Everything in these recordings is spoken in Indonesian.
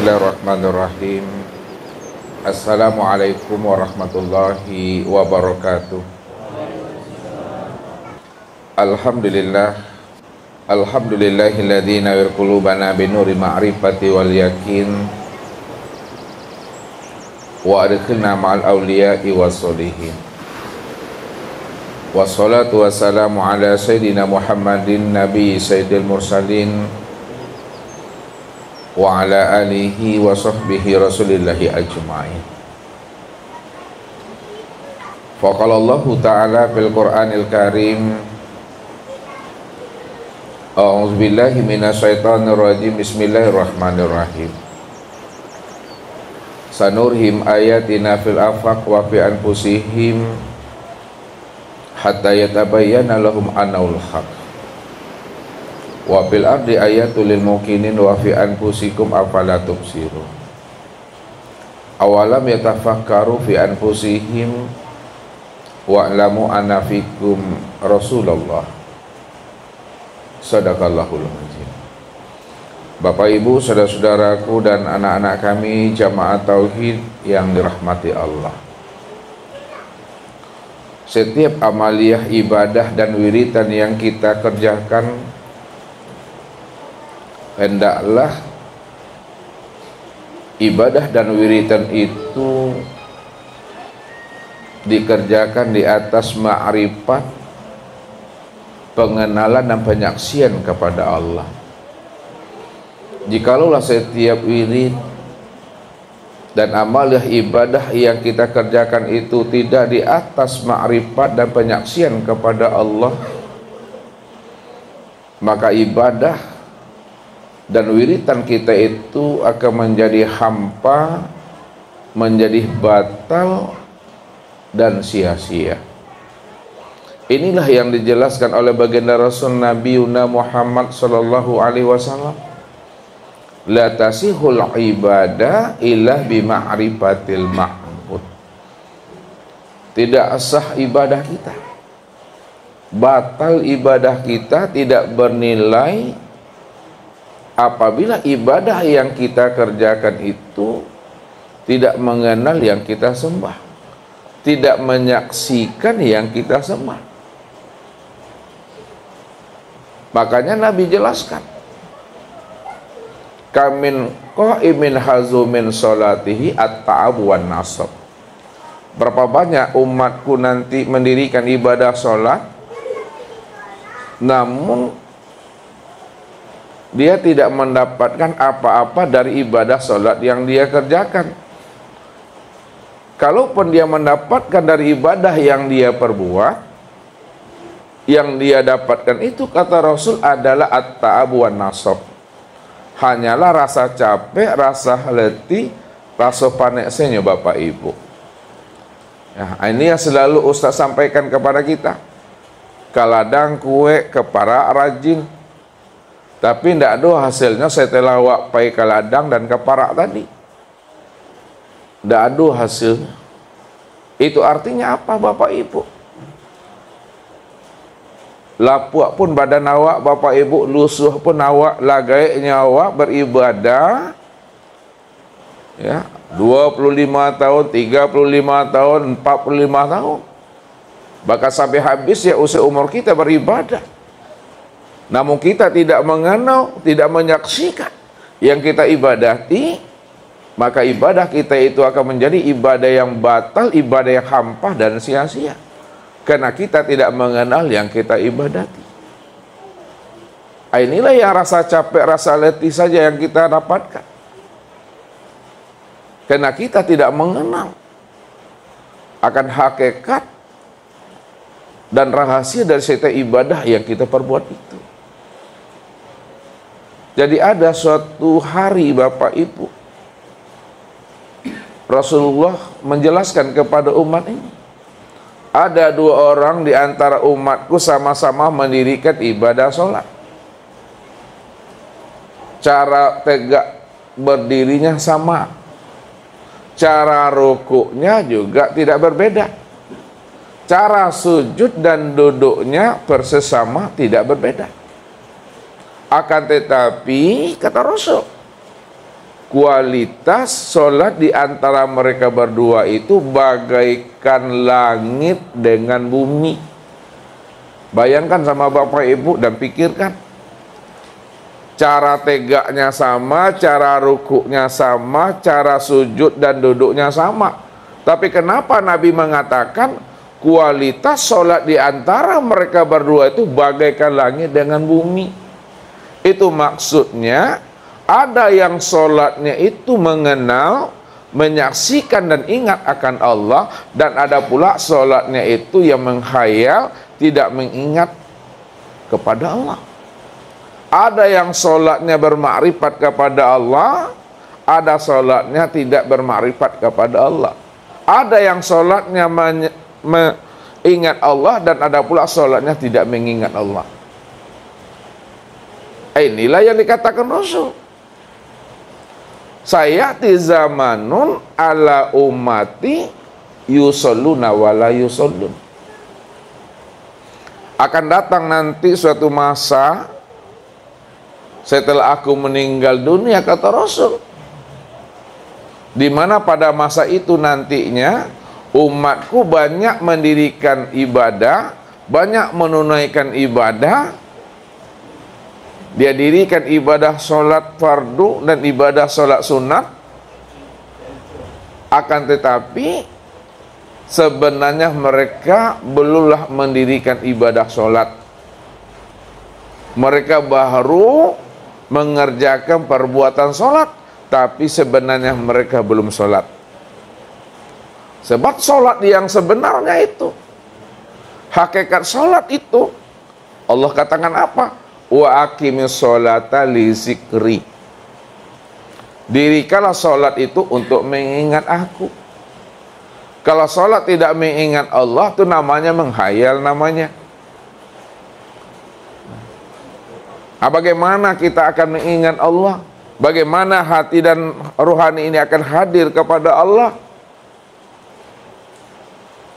Bismillahirrahmanirrahim. Assalamualaikum warahmatullahi wabarakatuh. Alhamdulillah. Alhamdulillahilladzi nawwir qulubana binuri ma'rifati wal yakin wa adkhilna ma'al awliya'i wassolihin. Wassalatu wassalamu ala sayyidina Muhammadin nabi sayyidil mursalin wa ala alihi wa sahbihi rasulillahi ajma'in. Faqala Allah ta'ala fil Qur'anil Karim, a'udzu billahi minasyaitonir rajim, bismillahirrahmanirrahim. Sanurhim ayatina fil afaq wa fi anfusihim hatta yatabayyana lahum annahu al-haq. Wa fil ardi ayatul lil muqinin wa fi anfusikum afala tubsirun. Awalam yatafakkaru fi anfusihim wa'lamu anna fikum Rasulullah. Sadaqallahul azim. Bapak Ibu, saudara-saudaraku dan anak-anak kami jamaah tauhid yang dirahmati Allah. Setiap amaliyah ibadah dan wiridan yang kita kerjakan hendaklah ibadah dan wiridan itu dikerjakan di atas ma'rifat, pengenalan dan penyaksian kepada Allah. Jikalau setiap wirid dan amaliyah ibadah yang kita kerjakan itu tidak di atas ma'rifat dan penyaksian kepada Allah, maka ibadah dan wiridan kita itu akan menjadi hampa, menjadi batal dan sia-sia. Inilah yang dijelaskan oleh baginda Rasul Nabi Muhammad sallallahu alaihi wasallam. La tasihul ibadah illa bima'rifatil ma'bud. Tidak sah ibadah kita, batal ibadah kita, tidak bernilai apabila ibadah yang kita kerjakan itu tidak mengenal yang kita sembah, tidak menyaksikan yang kita sembah. Makanya Nabi jelaskan, kamin qa'imin hazumin sholatihi at-ta'ab wan nasab. Berapa banyak umatku nanti mendirikan ibadah sholat, namun dia tidak mendapatkan apa-apa dari ibadah sholat yang dia kerjakan. Kalaupun dia mendapatkan dari ibadah yang dia perbuat, yang dia dapatkan itu kata Rasul adalah at-ta'ab wan nasab. Hanyalah rasa capek, rasa letih, rasa panasnya Bapak Ibu. Ya, ini yang selalu Ustaz sampaikan kepada kita. Kaladang kue kepara rajin, tapi tidak ada hasilnya setelah wak pai ke ladang dan ke parak tadi. Tidak ada hasilnya. Itu artinya apa Bapak Ibu? Lapuak pun badan awak Bapak Ibu, lusuh pun awak, lagainya awak beribadah. Ya, 25 tahun, 35 tahun, 45 tahun. Bahkan sampai habis ya usia umur kita beribadah. Namun kita tidak mengenal, tidak menyaksikan yang kita ibadati, maka ibadah kita itu akan menjadi ibadah yang batal, ibadah yang hampa dan sia-sia. Karena kita tidak mengenal yang kita ibadati. Inilah yang rasa capek, rasa letih saja yang kita dapatkan. Karena kita tidak mengenal akan hakikat dan rahasia dari setiap ibadah yang kita perbuat itu. Jadi ada suatu hari Bapak Ibu, Rasulullah menjelaskan kepada umat ini, ada dua orang di antara umatku sama-sama mendirikan ibadah sholat. Cara tegak berdirinya sama, cara rukuknya juga tidak berbeda, cara sujud dan duduknya persis sama, tidak berbeda. Akan tetapi kata Rasul, kualitas sholat di antara mereka berdua itu bagaikan langit dengan bumi. Bayangkan sama Bapak Ibu dan pikirkan. Cara tegaknya sama, cara rukuknya sama, cara sujud dan duduknya sama. Tapi kenapa Nabi mengatakan kualitas sholat di antara mereka berdua itu bagaikan langit dengan bumi? Itu maksudnya ada yang sholatnya itu mengenal, menyaksikan dan ingat akan Allah, dan ada pula sholatnya itu yang menghayal, tidak mengingat kepada Allah. Ada yang sholatnya bermakrifat kepada Allah, ada sholatnya tidak bermakrifat kepada Allah. Ada yang sholatnya mengingat Allah, dan ada pula sholatnya tidak mengingat Allah. Inilah yang dikatakan Rasul. Sayati zamanun ala ummati yusalluna wala yusallun. Akan datang nanti suatu masa setelah aku meninggal dunia, kata Rasul, di mana pada masa itu nantinya umatku banyak mendirikan ibadah, banyak menunaikan ibadah. Dia dirikan ibadah sholat fardu dan ibadah sholat sunat. Akan tetapi sebenarnya mereka belumlah mendirikan ibadah sholat. Mereka baru mengerjakan perbuatan sholat, tapi sebenarnya mereka belum sholat. Sebab sholat yang sebenarnya itu, hakikat sholat itu, Allah katakan apa? Wa aqimis sholata li zikri. Dirikanlah sholat itu untuk mengingat aku. Kalau sholat tidak mengingat Allah, itu namanya menghayal namanya. Bagaimana kita akan mengingat Allah? Bagaimana hati dan rohani ini akan hadir kepada Allah?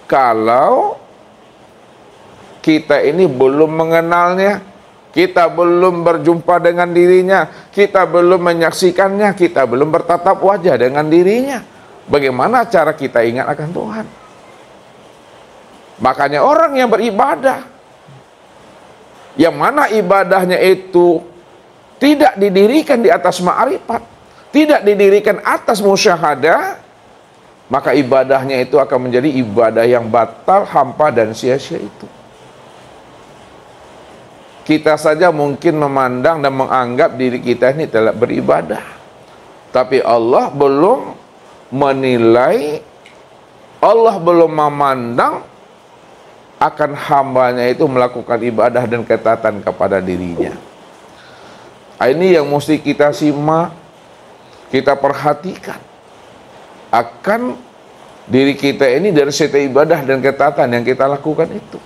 Kalau kita ini belum mengenalnya, kita belum berjumpa dengan dirinya, kita belum menyaksikannya, kita belum bertatap wajah dengan dirinya, bagaimana cara kita ingat akan Tuhan? Makanya orang yang beribadah, yang mana ibadahnya itu tidak didirikan di atas ma'rifat, tidak didirikan atas musyahadah, maka ibadahnya itu akan menjadi ibadah yang batal, hampa dan sia-sia itu. Kita saja mungkin memandang dan menganggap diri kita ini telah beribadah, tapi Allah belum menilai, Allah belum memandang akan hambanya itu melakukan ibadah dan ketaatan kepada dirinya. Ini yang mesti kita simak, kita perhatikan akan diri kita ini dari setiap ibadah dan ketaatan yang kita lakukan itu.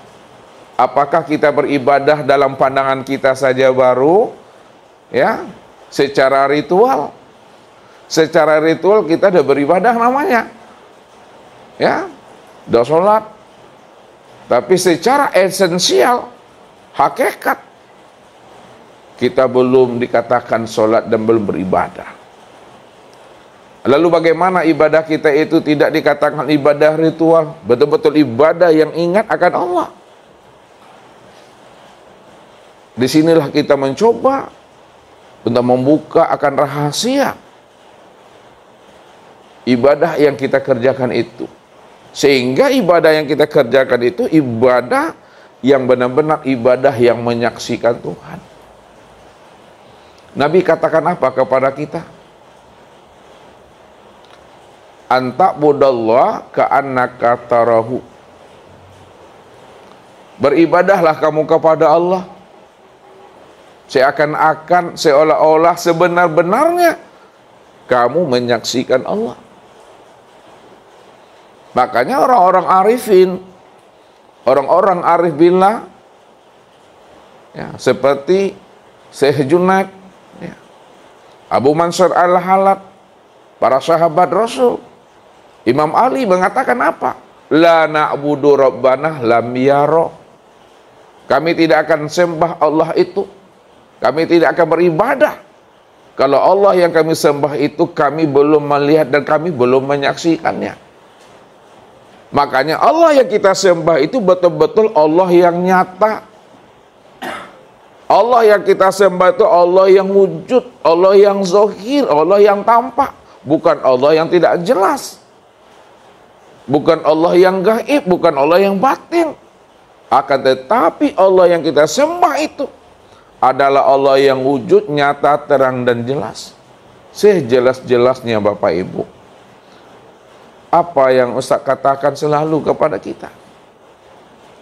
Apakah kita beribadah dalam pandangan kita saja baru, ya, secara ritual? Secara ritual kita sudah beribadah namanya, ya, sudah sholat. Tapi secara esensial, hakikat, kita belum dikatakan sholat dan belum beribadah. Lalu bagaimana ibadah kita itu tidak dikatakan ibadah ritual, betul-betul ibadah yang ingat akan Allah? Disinilah kita mencoba untuk membuka akan rahasia ibadah yang kita kerjakan itu. Sehingga ibadah yang kita kerjakan itu ibadah yang benar-benar ibadah yang menyaksikan Tuhan. Nabi katakan apa kepada kita? Anta'budallah ka'annaka tarahu. Beribadahlah kamu kepada Allah seakan-akan, seolah-olah sebenar-benarnya kamu menyaksikan Allah. Makanya orang-orang arifin, orang-orang arif billah, ya, seperti Syekh Junaid, ya, Abu Mansur Al-Halab, para sahabat Rasul, Imam Ali mengatakan apa? La na'budu rabbana lam yara. Kami tidak akan sembah Allah itu, kami tidak akan beribadah Kalau Allah yang kami sembah itu kami belum melihat dan kami belum menyaksikannya. Makanya Allah yang kita sembah itu betul-betul Allah yang nyata. Allah yang kita sembah itu Allah yang wujud, Allah yang zahir, Allah yang tampak. Bukan Allah yang tidak jelas. Bukan Allah yang gaib, bukan Allah yang batin. Akan tetapi Allah yang kita sembah itu adalah Allah yang wujud, nyata, terang, dan jelas. Sejelas-jelasnya Bapak Ibu. Apa yang Ustaz katakan selalu kepada kita.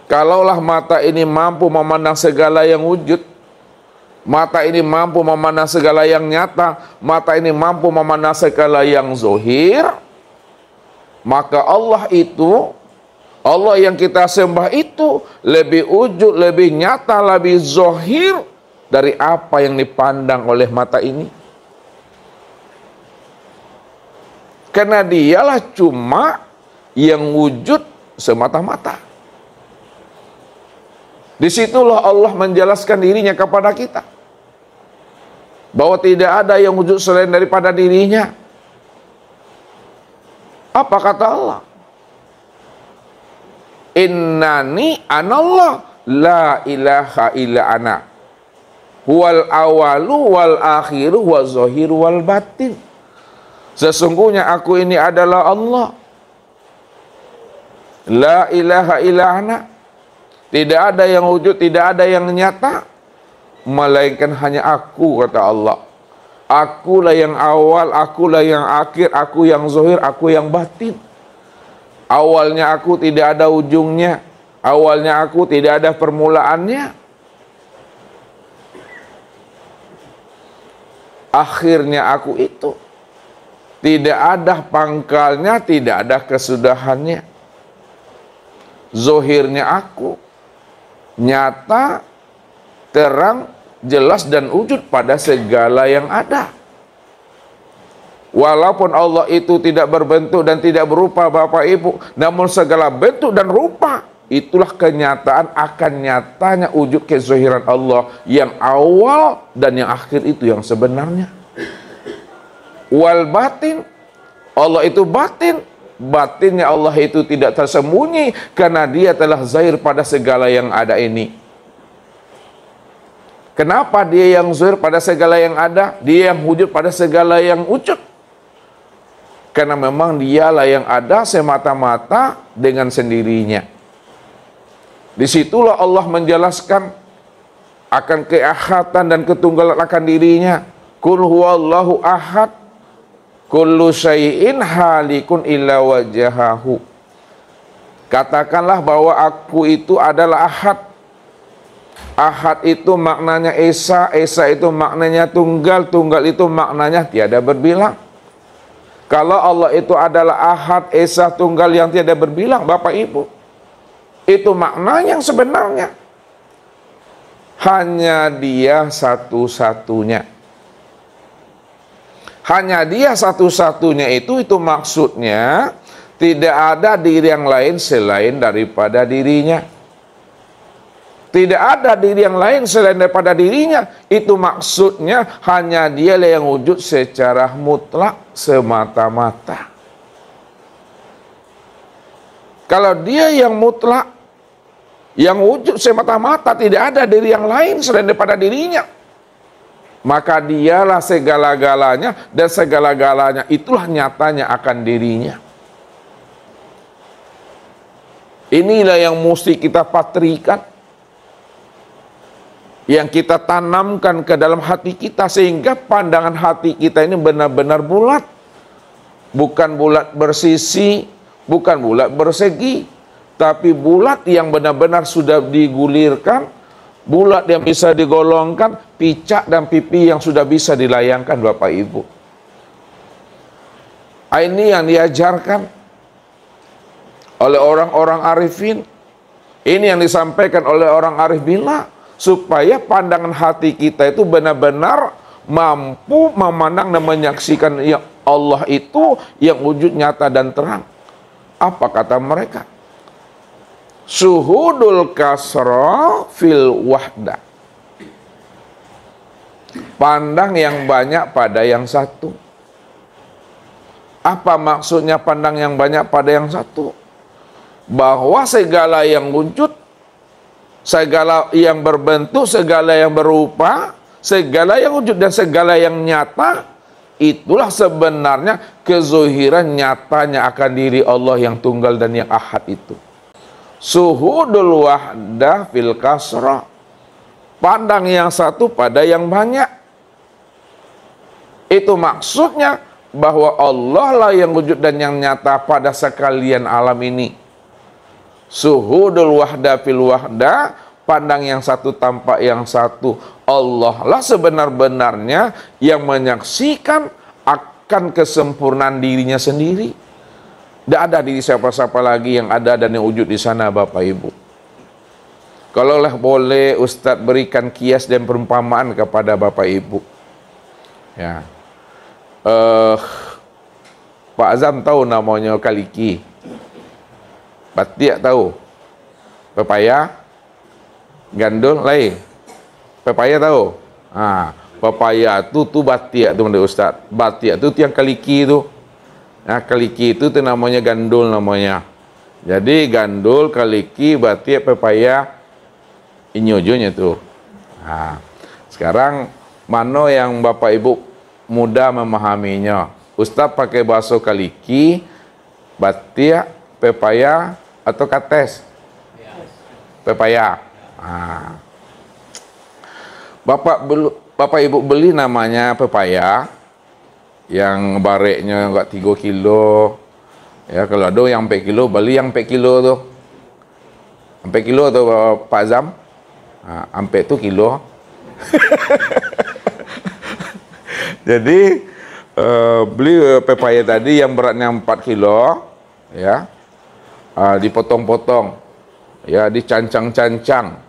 Kalaulah mata ini mampu memandang segala yang wujud, mata ini mampu memandang segala yang nyata, mata ini mampu memandang segala yang zahir, maka Allah itu, Allah yang kita sembah itu lebih wujud, lebih nyata, lebih zahir dari apa yang dipandang oleh mata ini. Karena dialah cuma yang wujud semata-mata. Disitulah Allah menjelaskan dirinya kepada kita. Bahwa tidak ada yang wujud selain daripada dirinya. Apa kata Allah? Innani anallah la ilaha illa ana. Huwal awalu wal akhiru wal zahiru wal batin. Sesungguhnya aku ini adalah Allah. La ilaha illa ana. Tidak ada yang wujud, tidak ada yang nyata, melainkan hanya aku, kata Allah. Akulah yang awal, akulah yang akhir, aku yang zahir, aku yang batin. Awalnya aku tidak ada ujungnya. Awalnya aku tidak ada permulaannya. Akhirnya aku itu tidak ada pangkalnya, tidak ada kesudahannya. Zahirnya aku nyata, terang, jelas dan wujud pada segala yang ada. Walaupun Allah itu tidak berbentuk dan tidak berupa Bapak Ibu, namun segala bentuk dan rupa itulah kenyataan akan nyatanya wujud kezahiran Allah yang awal dan yang akhir itu yang sebenarnya. Wal batin, Allah itu batin. Batinnya Allah itu tidak tersembunyi karena dia telah zahir pada segala yang ada ini. Kenapa dia yang zahir pada segala yang ada? Dia yang wujud pada segala yang wujud. Karena memang dialah yang ada semata-mata dengan sendirinya. Disitulah Allah menjelaskan akan keahatan dan ketunggalan akan dirinya. Qul huwallahu ahad, kullu syai'in halikun illa wajahahu. Katakanlah bahwa aku itu adalah ahad. Ahad itu maknanya esa, esa itu maknanya tunggal, tunggal itu maknanya tiada berbilang. Kalau Allah itu adalah ahad, esa, tunggal yang tiada berbilang, Bapak Ibu, itu makna yang sebenarnya. Hanya dia satu-satunya. Hanya dia satu-satunya itu maksudnya tidak ada diri yang lain selain daripada dirinya. Tidak ada diri yang lain selain daripada dirinya. Itu maksudnya hanya dialah yang wujud secara mutlak semata-mata. Kalau dia yang mutlak, yang wujud semata-mata, tidak ada diri yang lain selain daripada dirinya, maka dialah segala-galanya, dan segala-galanya itulah nyatanya akan dirinya. Inilah yang mesti kita patrikan, yang kita tanamkan ke dalam hati kita, sehingga pandangan hati kita ini benar-benar bulat. Bukan bulat bersisi, bukan bulat bersegi, tapi bulat yang benar-benar sudah digulirkan, bulat yang bisa digolongkan, picak dan pipi yang sudah bisa dilayangkan, Bapak Ibu. Ini yang diajarkan oleh orang-orang arifin. Ini yang disampaikan oleh orang arif billah, supaya pandangan hati kita itu benar-benar mampu memandang dan menyaksikan yang Allah itu yang wujud nyata dan terang. Apa kata mereka? Suhudul kasra fil wahda. Pandang yang banyak pada yang satu. Apa maksudnya pandang yang banyak pada yang satu? Bahwa segala yang wujud, segala yang berbentuk, segala yang berupa, segala yang wujud dan segala yang nyata, itulah sebenarnya kezuhiran nyatanya akan diri Allah yang tunggal dan yang ahad itu. Suhudul wahdah fil kasrah. Pandang yang satu pada yang banyak. Itu maksudnya bahwa Allah lah yang wujud dan yang nyata pada sekalian alam ini. Suhudul wahda fil wahda, pandang yang satu tampak yang satu. Allah lah sebenar-benarnya yang menyaksikan akan kesempurnaan dirinya sendiri. Tidak ada diri siapa-siapa lagi yang ada dan yang wujud di sana, Bapak Ibu. Kalau boleh Ustadz berikan kias dan perumpamaan kepada Bapak Ibu. Ya. Pak Azam tahu namanya kaliki. Batiak tahu. Pepaya, gandul lain. Pepaya tahu. Pepaya tu batiak tu menurut Ustaz. Batiak tu yang kaliki tu. Nah, kaliki itu namanya gandul namanya. Jadi gandul, kaliki, batiak, pepaya, inyojonya tu. Sekarang mana yang Bapak Ibu mudah memahaminya? Ustaz pakai bahasa kaliki, batiak, pepaya, atau kates? Pepaya. Bapak Ibu beli namanya pepaya yang bareknya enggak 3 kilo. Ya, kalau ada yang 4 kilo, beli yang 4 kilo tu. 4 kilo tu Pak Azam. Ampe tu kilo. Jadi beli pepaya tadi yang beratnya 4 kilo, ya. Dipotong-potong, ya, dicancang-cancang.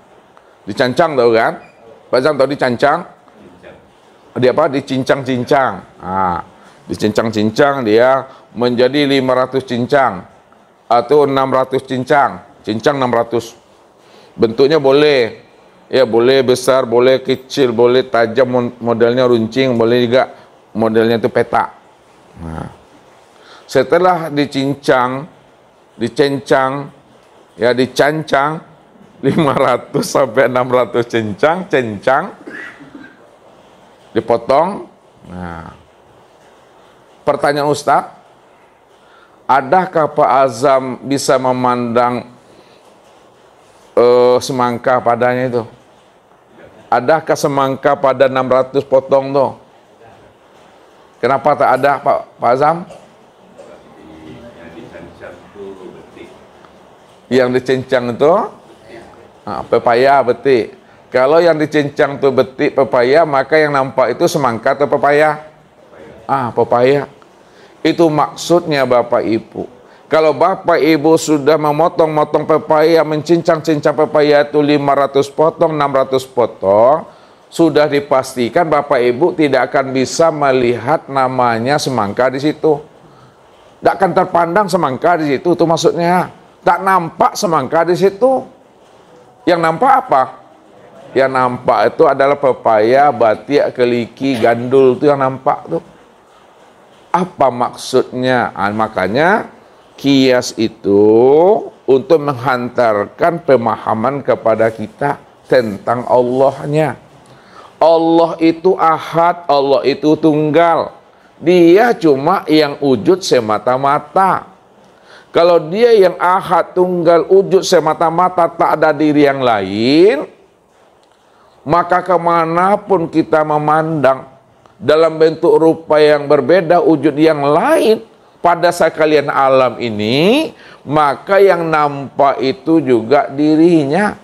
Dicancang tahu kan? Pak Zam tahu dicancang? Dia apa? Dicincang-cincang. Dicincang-cincang dia menjadi 500 cincang atau 600 cincang. Cincang 600. Bentuknya boleh, ya, boleh besar, boleh kecil, boleh tajam, modelnya runcing, boleh juga modelnya itu petak. Setelah dicincang, dicencang, ya, dicancang 500 sampai 600 cencang, dipotong. Pertanyaan Ustaz, adakah Pak Azam bisa memandang semangka padanya itu? Adakah semangka pada 600 potong tuh? Kenapa tak ada Pak Azam? Yang dicincang itu pepaya, betik. Kalau yang dicincang itu betik pepaya, maka yang nampak itu semangka atau pepaya? Pepaya. Itu maksudnya Bapak Ibu. Kalau Bapak Ibu sudah memotong-motong pepaya, mencincang-cincang pepaya itu 500 potong, 600 potong, sudah dipastikan Bapak Ibu tidak akan bisa melihat namanya semangka di situ. Tidak akan terpandang semangka di situ, itu maksudnya. Tak nampak semangka di situ. Yang nampak apa? Yang nampak itu adalah pepaya, batiak, keliki, gandul, itu yang nampak tuh. Apa maksudnya? Makanya kias itu untuk menghantarkan pemahaman kepada kita tentang Allahnya. Allah itu ahad, Allah itu tunggal. Dia cuma yang wujud semata-mata. Kalau dia yang ahad, tunggal, wujud semata-mata, tak ada diri yang lain, maka kemanapun kita memandang dalam bentuk rupa yang berbeda, wujud yang lain pada sekalian alam ini, maka yang nampak itu juga dirinya.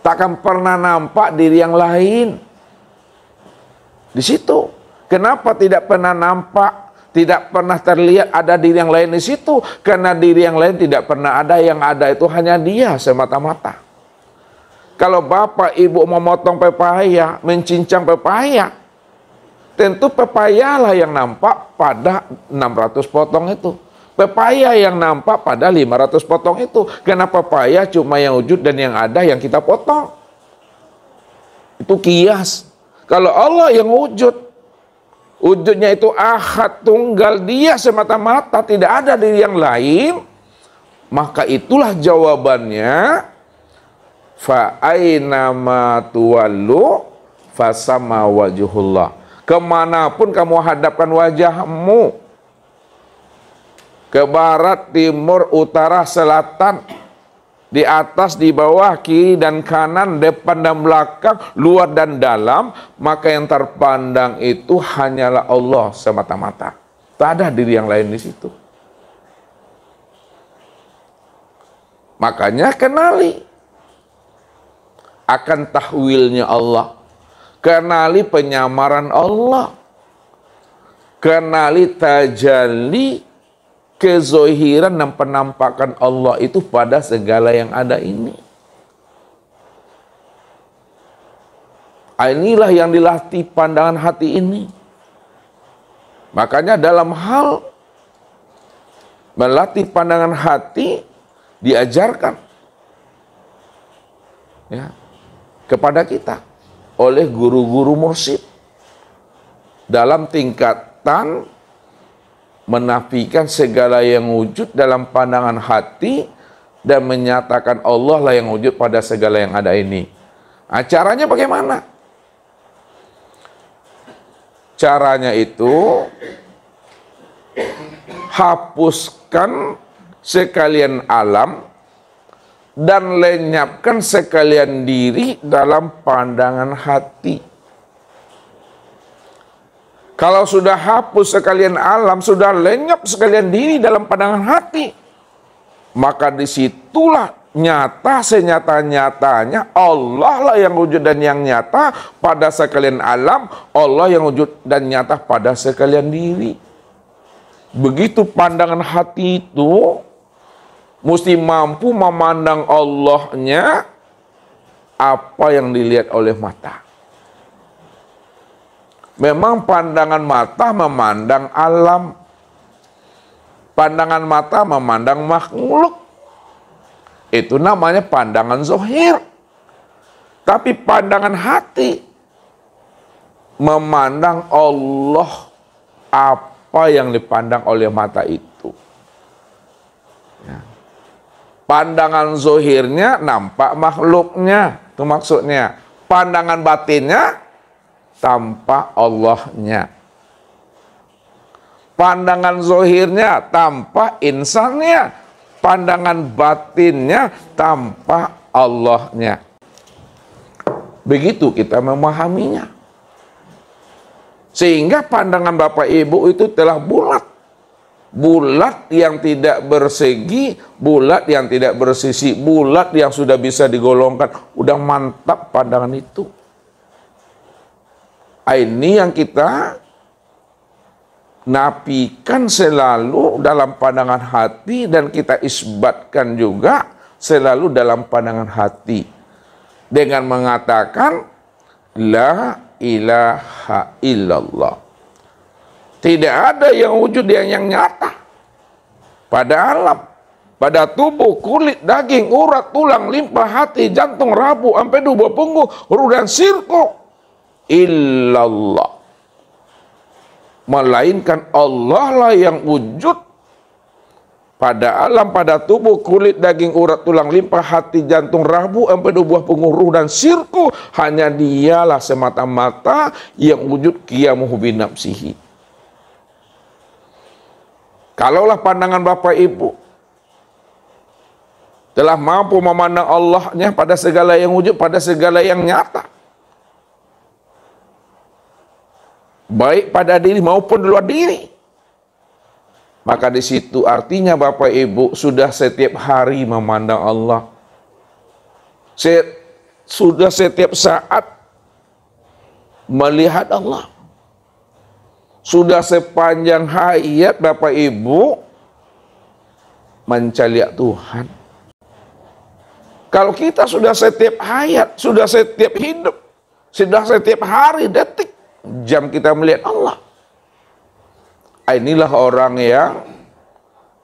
Takkan pernah nampak diri yang lain di situ. Kenapa tidak pernah nampak? Tidak pernah terlihat ada diri yang lain di situ, karena diri yang lain tidak pernah ada, yang ada itu hanya dia semata-mata. Kalau Bapak Ibu memotong pepaya, mencincang pepaya, tentu pepaya lah yang nampak pada 600 potong itu. Pepaya yang nampak pada 500 potong itu. Karena pepaya cuma yang wujud dan yang ada yang kita potong. Itu kias. Kalau Allah yang wujud, wujudnya itu ahad, tunggal, dia semata-mata, tidak ada diri yang lain, maka itulah jawabannya, fa aina ma tuwallu fasama wajhullah. Kemanapun kamu hadapkan wajahmu, ke barat, timur, utara, selatan, di atas, di bawah, kiri dan kanan, depan dan belakang, luar dan dalam, maka yang terpandang itu hanyalah Allah semata-mata. Tak ada diri yang lain di situ. Makanya kenali akan tahwilnya Allah, kenali penyamaran Allah, kenali tajalli, kezohiran dan penampakan Allah itu pada segala yang ada ini. Inilah yang dilatih pandangan hati ini. Makanya dalam hal melatih pandangan hati diajarkan ya, kepada kita oleh guru-guru mursyid dalam tingkatan menafikan segala yang wujud dalam pandangan hati dan menyatakan Allah lah yang wujud pada segala yang ada ini. Nah, caranya bagaimana? Caranya itu hapuskan sekalian alam dan lenyapkan sekalian diri dalam pandangan hati. Kalau sudah hapus sekalian alam, sudah lenyap sekalian diri dalam pandangan hati, maka disitulah nyata senyata-nyatanya Allah lah yang wujud dan yang nyata pada sekalian alam, Allah yang wujud dan nyata pada sekalian diri. Begitu pandangan hati itu mesti mampu memandang Allahnya apa yang dilihat oleh mata. Memang pandangan mata memandang alam, pandangan mata memandang makhluk, itu namanya pandangan zahir. Tapi pandangan hati memandang Allah apa yang dipandang oleh mata itu. Ya. Pandangan zahirnya nampak makhluknya, itu maksudnya. Pandangan batinnya tanpa Allahnya. Pandangan zohirnya tanpa insannya. Pandangan batinnya tanpa Allahnya. Begitu kita memahaminya. Sehingga pandangan Bapak Ibu itu telah bulat. Bulat yang tidak bersegi, bulat yang tidak bersisi, bulat yang sudah bisa digolongkan. Udah mantap pandangan itu. Ini yang kita nafikan selalu dalam pandangan hati dan kita isbatkan juga selalu dalam pandangan hati dengan mengatakan la ilaha illallah. Tidak ada yang wujud yang nyata pada alam, pada tubuh, kulit, daging, urat, tulang, limpa, hati, jantung, rabu, empedu, buah punggung, ruh dan sirkup illallah, melainkan Allah lah yang wujud pada alam, pada tubuh, kulit, daging, urat, tulang, limpa, hati, jantung, rabu, empedu, buah punggung, ruh dan sirku. Hanya dialah semata-mata yang wujud qiyamuhu binafsihi. Kalaulah pandangan Bapak Ibu telah mampu memandang Allahnya pada segala yang wujud, pada segala yang nyata, baik pada diri maupun di luar diri, maka di situ artinya Bapak Ibu sudah setiap hari memandang Allah, sudah setiap saat melihat Allah, sudah sepanjang hayat Bapak Ibu mencari Tuhan. Kalau kita sudah setiap hayat, sudah setiap hidup, sudah setiap hari, detik, jam kita melihat Allah, inilah orang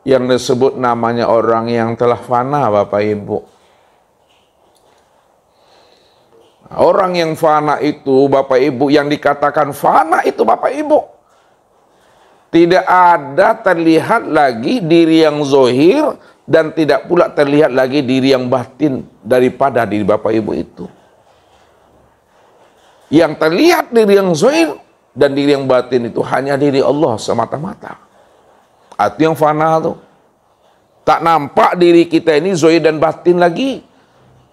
yang disebut namanya orang yang telah fana Bapak Ibu. Orang yang fana itu Bapak Ibu, yang dikatakan fana itu Bapak Ibu, tidak ada terlihat lagi diri yang zohir dan tidak pula terlihat lagi diri yang batin daripada diri Bapak Ibu itu. Yang terlihat diri yang zohir dan diri yang batin itu hanya diri Allah semata-mata. Itu yang fana tuh. Tak nampak diri kita ini zohir dan batin lagi.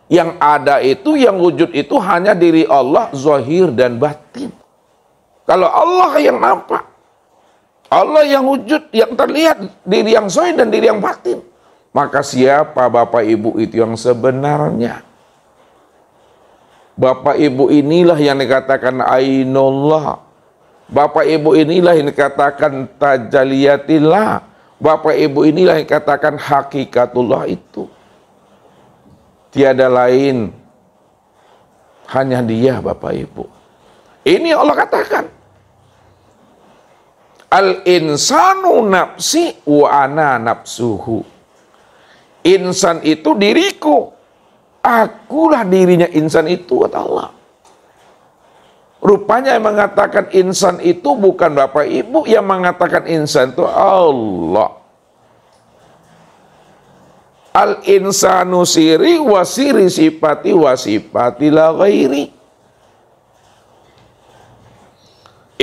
Yang ada itu, yang wujud itu hanya diri Allah, zahir dan batin. Kalau Allah yang nampak, Allah yang wujud, yang terlihat, diri yang zahir dan diri yang batin, maka siapa Bapak Ibu itu yang sebenarnya? Bapak Ibu inilah yang dikatakan ainullah. Bapak Ibu inilah yang dikatakan tajaliyatillah. Bapak Ibu inilah yang dikatakan hakikatullah itu. Tiada lain, hanya Dia Bapak Ibu. Ini Allah katakan, al-insanu nafsi wa ana nafsuhu. Insan itu diriku, akulah dirinya insan itu, kata Allah. Rupanya yang mengatakan insan itu bukan Bapak Ibu, yang mengatakan insan itu Allah. Al-insanu siri wa siri sifati wa sifati la ghairi.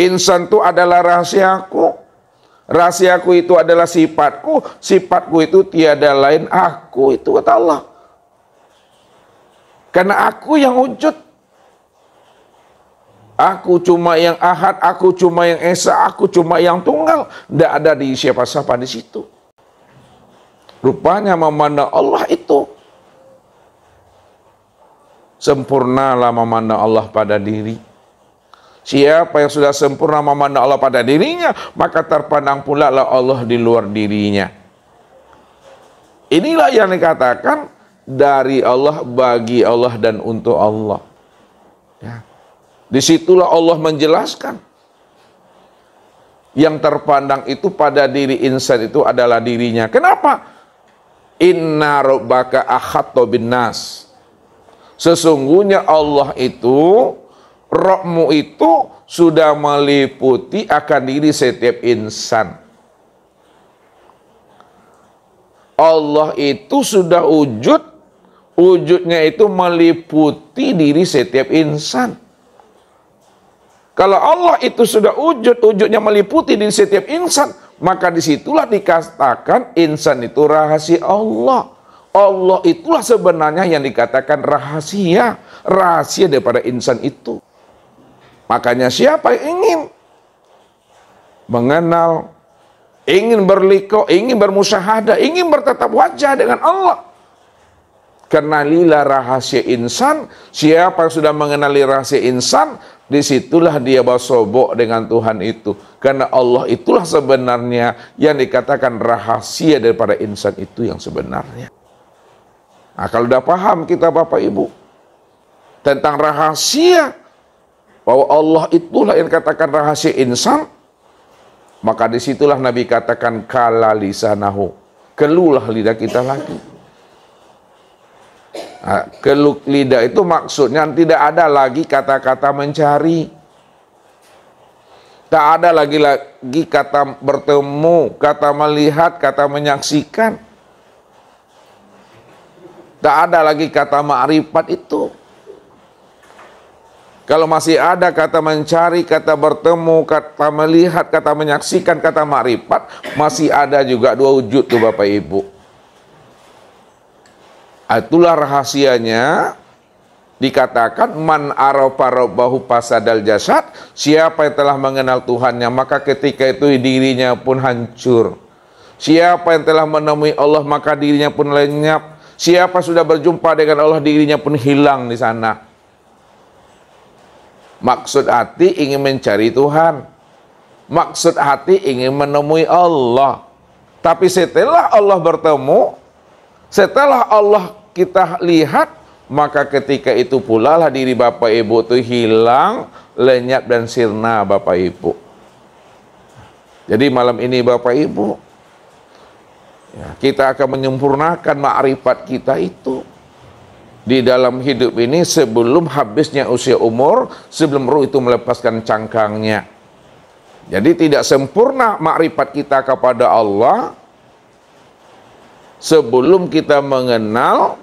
Insan itu adalah rahasiaku. Rahasiaku itu adalah sifatku. Sifatku itu tiada lain aku, itu kata Allah. Karena aku yang wujud. Aku cuma yang ahad, aku cuma yang esa, aku cuma yang tunggal. Tidak ada di siapa-siapa di situ. Rupanya memandang Allah itu sempurnalah memandang Allah pada diri. Siapa yang sudah sempurna memandang Allah pada dirinya, maka terpandang pula lah Allah di luar dirinya. Inilah yang dikatakan dari Allah, bagi Allah, dan untuk Allah. Ya. Disitulah Allah menjelaskan yang terpandang itu pada diri insan itu adalah dirinya. Kenapa? Inna rabbaka ahatta bin nas. Sesungguhnya Allah itu, Rabbmu itu sudah meliputi akan diri setiap insan. Allah itu sudah wujud, wujudnya itu meliputi diri setiap insan. Kalau Allah itu sudah wujud, wujudnya meliputi diri setiap insan, maka disitulah dikatakan insan itu rahasia Allah. Allah itulah sebenarnya yang dikatakan rahasia. Rahasia daripada insan itu. Makanya siapa yang ingin mengenal, ingin berliqa, ingin bermusyahadah, ingin bertatap wajah dengan Allah, kenalilah rahasia insan. Siapa yang sudah mengenali rahasia insan, disitulah dia bersobok dengan Tuhan itu. Karena Allah itulah sebenarnya yang dikatakan rahasia daripada insan itu yang sebenarnya. Nah, kalau udah paham kita Bapak Ibu tentang rahasia, bahwa Allah itulah yang dikatakan rahasia insan, maka disitulah Nabi katakan kala lisanahu, keluhlah lidah kita lagi. Nah, keluh lidah itu maksudnya tidak ada lagi kata-kata mencari. Tak ada lagi kata bertemu, kata melihat, kata menyaksikan. Tak ada lagi kata ma'rifat itu. Kalau masih ada kata mencari, kata bertemu, kata melihat, kata menyaksikan, kata ma'rifat, masih ada juga dua wujud tuh Bapak Ibu. Itulah rahasianya dikatakan man arafa rabbahu fasadal jasad. Siapa yang telah mengenal Tuhannya, maka ketika itu dirinya pun hancur. Siapa yang telah menemui Allah, maka dirinya pun lenyap. Siapa sudah berjumpa dengan Allah, dirinya pun hilang di sana. Maksud hati ingin mencari Tuhan. Maksud hati ingin menemui Allah. Tapi setelah Allah bertemu, setelah Allah kita lihat, maka ketika itu pula lah diri Bapak Ibu itu hilang, lenyap dan sirna Bapak Ibu. Jadi malam ini Bapak Ibu, ya, kita akan menyempurnakan ma'rifat kita itu. di dalam hidup ini sebelum habisnya usia umur, sebelum ruh itu melepaskan cangkangnya. Jadi tidak sempurna makrifat kita kepada Allah sebelum kita mengenal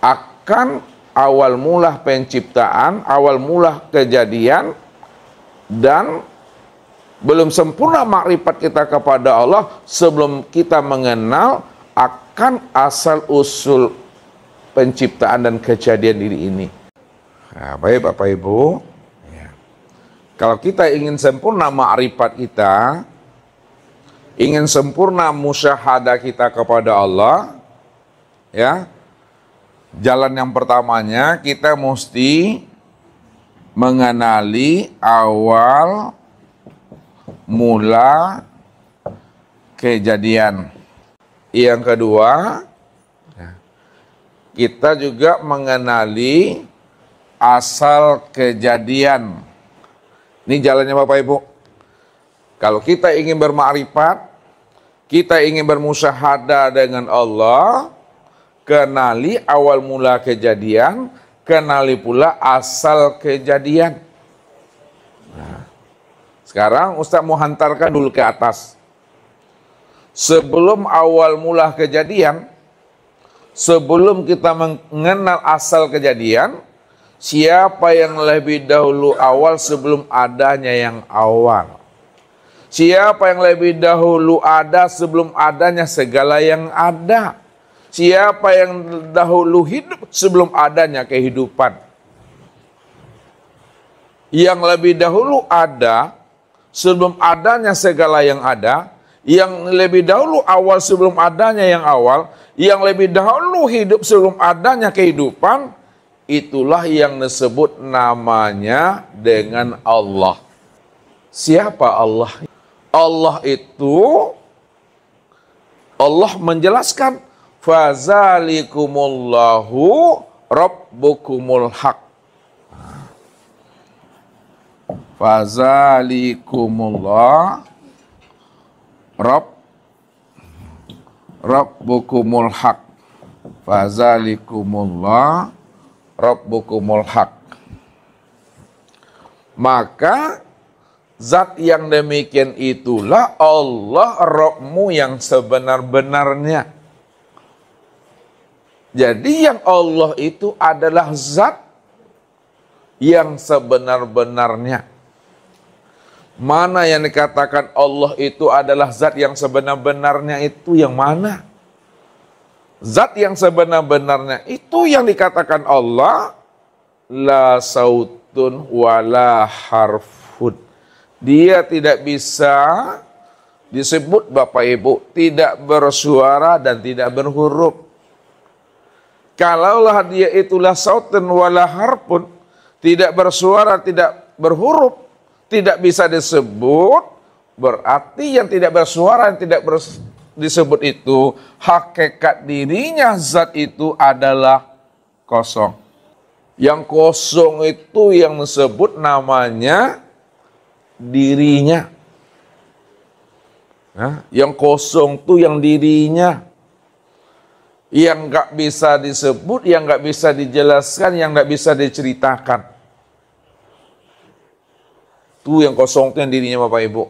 akan awal mula penciptaan, awal mula kejadian, dan belum sempurna makrifat kita kepada Allah sebelum kita mengenal akan asal usul penciptaan dan kejadian diri ini. Nah, baik Bapak Ibu, ya. Kalau kita ingin sempurna makrifat kita, ingin sempurna musyahadah kita kepada Allah, ya, jalan yang pertamanya kita mesti mengenali awal mula kejadian. Yang kedua, kita juga mengenali asal kejadian. Ini jalannya Bapak Ibu. Kalau kita ingin bermakrifat, kita ingin bermusyahadah dengan Allah, kenali awal mula kejadian, kenali pula asal kejadian. Nah, sekarang Ustaz mau hantarkan dulu ke atas. Sebelum awal mula kejadian, sebelum kita mengenal asal kejadian, siapa yang lebih dahulu awal sebelum adanya yang awal? Siapa yang lebih dahulu ada sebelum adanya segala yang ada? Siapa yang dahulu hidup sebelum adanya kehidupan? Yang lebih dahulu ada sebelum adanya segala yang ada, yang lebih dahulu awal sebelum adanya yang awal, yang lebih dahulu hidup sebelum adanya kehidupan, itulah yang disebut namanya dengan Allah. Siapa Allah? Allah itu, Allah menjelaskan, fazalikumullahu rabbukumul haq. Fazalikumullah rabbukumul haq. Fazalikumullah rabbukumul haq. Maka zat yang demikian itulah Allah Rabbmu yang sebenar-benarnya. Jadi yang Allah itu adalah zat yang sebenar-benarnya. Mana yang dikatakan Allah itu adalah zat yang sebenar-benarnya itu yang mana? Zat yang sebenar-benarnya itu yang dikatakan Allah, la sautun wala harfun. Dia tidak bisa disebut Bapak Ibu, tidak bersuara dan tidak berhuruf. Kalaulah dia itulah sautun wala harfun, tidak bersuara, tidak berhuruf, tidak bisa disebut, berarti yang tidak bersuara, yang tidak disebut itu, hakikat dirinya zat itu adalah kosong. Yang kosong itu yang disebut namanya dirinya. Nah, yang kosong itu yang dirinya. Yang nggak bisa disebut, yang nggak bisa dijelaskan, yang nggak bisa diceritakan. Itu yang kosong itu yang dirinya Bapak Ibu.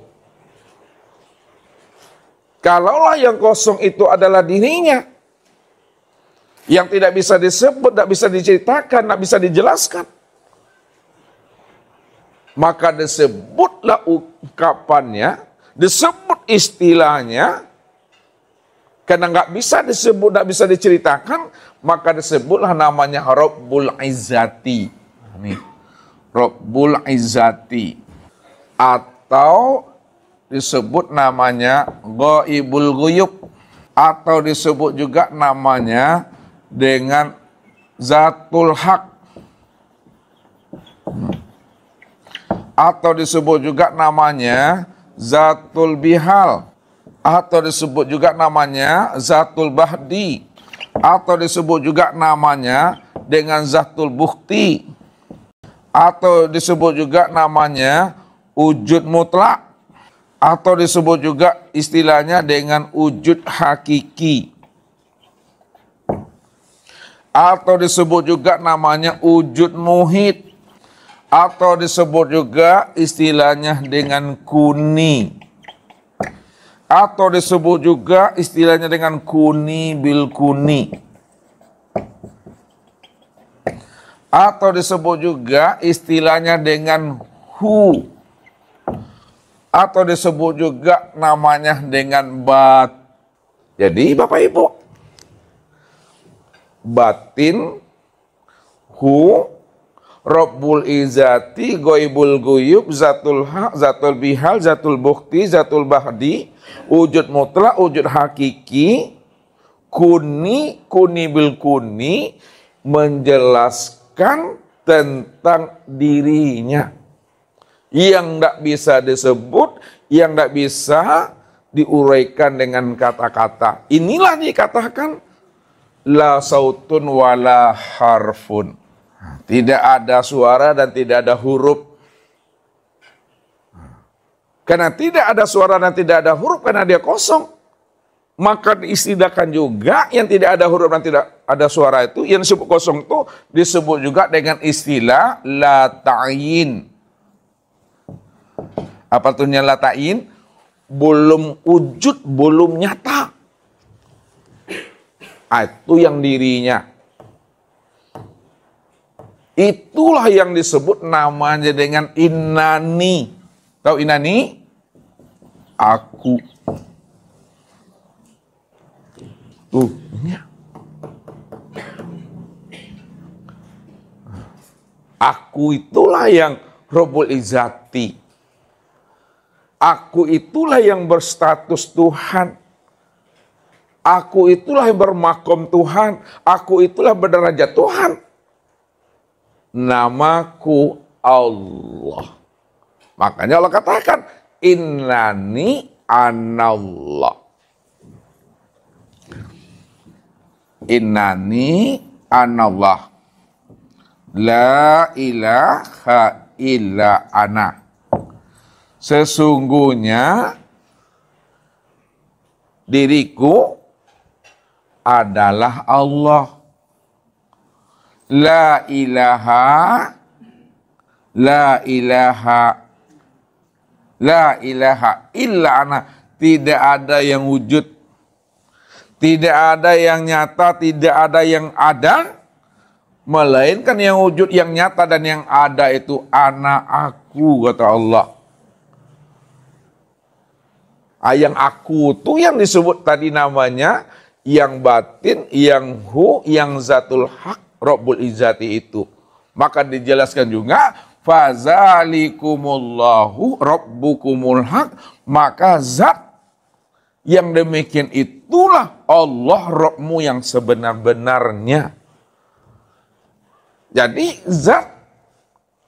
Kalaulah yang kosong itu adalah dirinya, yang tidak bisa disebut, tidak bisa diceritakan, tidak bisa dijelaskan, maka disebutlah ungkapannya, disebut istilahnya, karena nggak bisa disebut, nggak bisa diceritakan, maka disebutlah namanya Rabbul Izzati. Nih, Rabbul Izzati. Atau disebut namanya Ghaibul Ghuyub, atau disebut juga namanya dengan Zatul Haq, atau disebut juga namanya Zatul Bihal, atau disebut juga namanya Zatul Bahdi, atau disebut juga namanya dengan Zatul Bukti, atau disebut juga namanya wujud mutlak, atau disebut juga istilahnya dengan wujud hakiki. atau disebut juga namanya wujud muhit, atau disebut juga istilahnya dengan kuni, atau disebut juga istilahnya dengan kuni bil kuni, atau disebut juga istilahnya dengan hu, atau disebut juga namanya dengan bat. Jadi Bapak Ibu, batin, hu, Rabbul Izzati, Goibul Guyub, Zatul Haq, Zatul Bihal, Zatul Bukti, Zatul Bahdi, wujud mutlak, wujud hakiki, kuni, kuni bil kuni, menjelaskan tentang dirinya yang tidak bisa disebut, yang tidak bisa diuraikan dengan kata-kata. Inilah dikatakan la sautun wala harfun. Tidak ada suara dan tidak ada huruf. Karena tidak ada suara dan tidak ada huruf, karena dia kosong, maka diistilahkan juga yang tidak ada huruf dan tidak ada suara itu, yang disebut kosong itu disebut juga dengan istilah la ta'yin. Apa artinya la ta'yin? Belum wujud, belum nyata. Itu yang dirinya. Itulah yang disebut namanya dengan innani. Tahu innani? Aku. Tuh, ini. Aku itulah yang Rabbul Izzati. Aku itulah yang berstatus Tuhan. Aku itulah yang bermakom Tuhan. Aku itulah berderajat Tuhan. Namaku Allah. Makanya Allah katakan, innani anallah. Innani anallah. La ilaha illa ana. Sesungguhnya diriku adalah Allah. La ilaha, la ilaha, la ilaha illa ana. Tidak ada yang wujud, tidak ada yang nyata, tidak ada yang ada, melainkan yang wujud, yang nyata dan yang ada itu ana, aku, kata Allah. Yang aku itu yang disebut tadi namanya, yang batin, yang hu, yang zatul haq, Rabbul Izzati itu. Maka dijelaskan juga, fazalikumullahu rabbukumul haq, maka zat yang demikian itulah Allah Rabbmu yang sebenar-benarnya. Jadi zat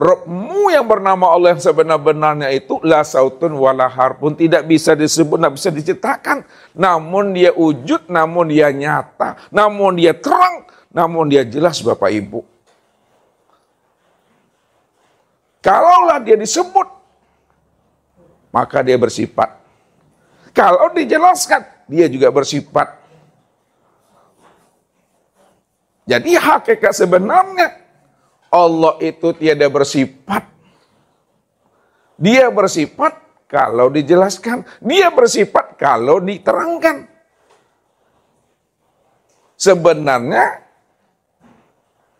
Rabbmu yang bernama Allah yang sebenar-benarnya itu la sautun wala harfun, tidak bisa disebut, tidak bisa diciptakan. Namun dia wujud, namun dia nyata, namun dia terang, namun dia jelas Bapak Ibu. Kalaulah dia disebut, maka dia bersifat. Kalau dijelaskan, dia juga bersifat. Jadi hakikat sebenarnya, Allah itu tiada bersifat. Dia bersifat kalau dijelaskan. Dia bersifat kalau diterangkan. Sebenarnya,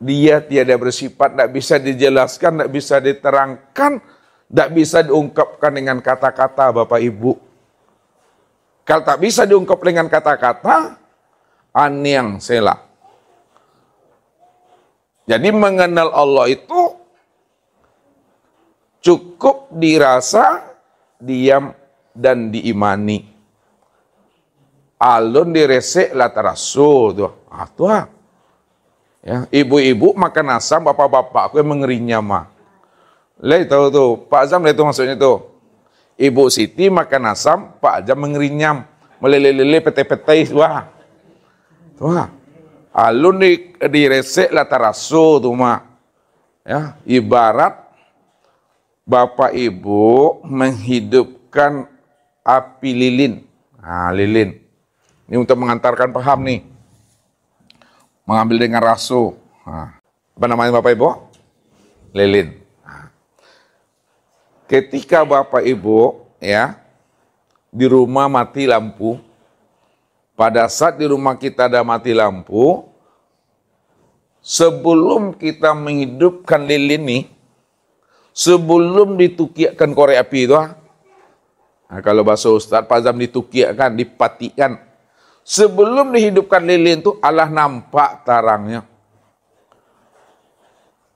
dia tiada bersifat, tidak bisa dijelaskan, tidak bisa diterangkan, tidak bisa diungkapkan dengan kata-kata Bapak Ibu. Kalau tak bisa diungkap dengan kata-kata, anyang sela. Jadi mengenal Allah itu cukup dirasa, diam, dan diimani. Alun diresek latarasu tuh. Tuh. Ya, ibu-ibu makan asam, bapak-bapak aku yang mengerinya mah. Lai tahu tuh, Pak Azam itu maksudnya tuh. Ibu Siti makan asam, Pak Azam mengerinyam, meleleh-leleh pete-pete, wah. Wah. Alun diresek latarasu tuh mah. Ya, ibarat bapak ibu menghidupkan api lilin. Nah, lilin. Ini untuk mengantarkan paham nih. mengambil dengan raso. Nah, apa namanya Bapak Ibu? Lilin. Nah, ketika Bapak Ibu ya di rumah mati lampu, pada saat di rumah kita ada mati lampu, sebelum kita menghidupkan lilin nih, sebelum ditukiakan korek api itu, nah, kalau bahasa Ustaz Pazam ditukiakan, dipatikan, sebelum dihidupkan lilin itu Allah nampak tarangnya.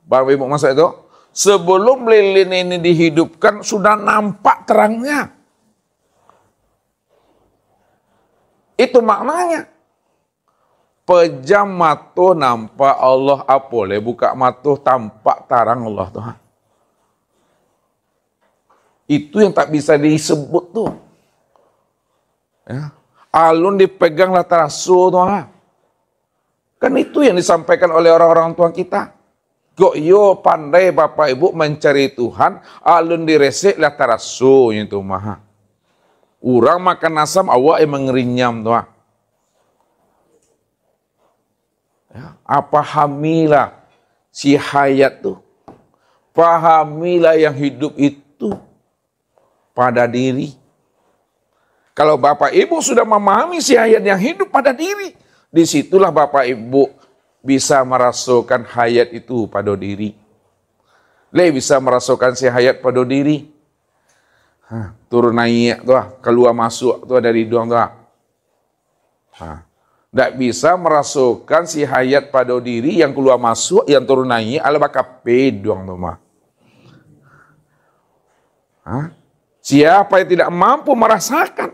Bapak Ibu masa itu, sebelum lilin ini dihidupkan sudah nampak terangnya. Itu maknanya. Pejam mata nampak Allah, apole buka mata tampak tarang Allah Tuhan. Itu yang tak bisa disebut tuh. Ya. Alun dipeganglah terasu Tuhan. Kan itu yang disampaikan oleh orang-orang tua kita. Kok yo pandai Bapak Ibu mencari Tuhan, alun diresik lah tarasu itu maha. Orang makan asam awak yang mengerinyam tuh. Ya, pahamilah si hayat tuh. Pahamilah yang hidup itu pada diri. Kalau Bapak Ibu sudah memahami si hayat yang hidup pada diri, disitulah Bapak Ibu bisa merasakan hayat itu pada diri. Bisa merasakan si hayat pada diri. Turun naik tuh, keluar masuk tuh dari hidung tuh. Tidak bisa merasakan si hayat pada diri yang keluar masuk, yang turun naik, ala bakal pedong tuh mah. Siapa yang tidak mampu merasakan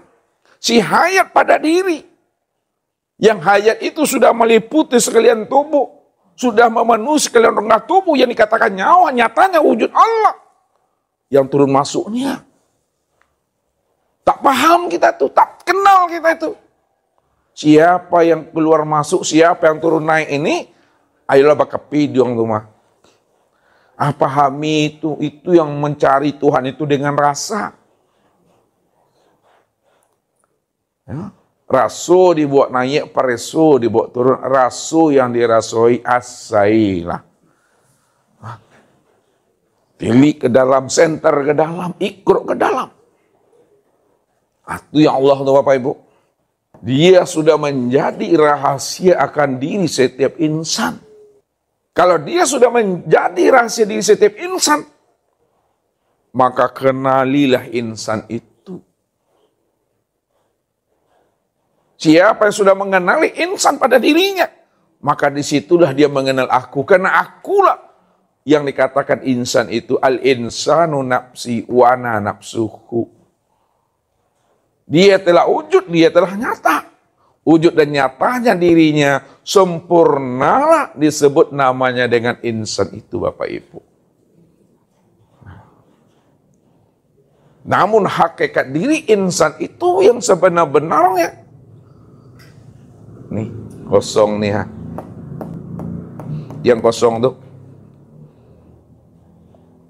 si hayat pada diri, yang hayat itu sudah meliputi sekalian tubuh, sudah memenuhi sekalian rongga tubuh yang dikatakan nyawa, nyatanya wujud Allah yang turun masuknya. Tak paham kita tuh, tak kenal kita itu. Siapa yang keluar masuk, siapa yang turun naik ini, ayolah bakal pidong tuh mah. Pahami itu yang mencari Tuhan itu dengan rasa. Ya. Rasu dibuat naik, paresu dibuat turun. Rasu yang dirasoi asailah. Pilih ke dalam, center ke dalam, ikut ke dalam. Itu yang Allah tuh Bapak Ibu. Dia sudah menjadi rahasia akan diri setiap insan. Kalau dia sudah menjadi rahasia diri setiap insan, maka kenalilah insan itu. Siapa yang sudah mengenali insan pada dirinya, maka disitulah dia mengenal aku. Karena akulah yang dikatakan insan itu. Al-insanu nafsi wa ana nafsuhu. Dia telah wujud, dia telah nyata. Wujud dan nyatanya dirinya sempurnalah disebut namanya dengan insan itu Bapak Ibu. Namun hakikat diri insan itu yang sebenar-benarnya. Nih, kosong nih ha. Yang kosong tuh.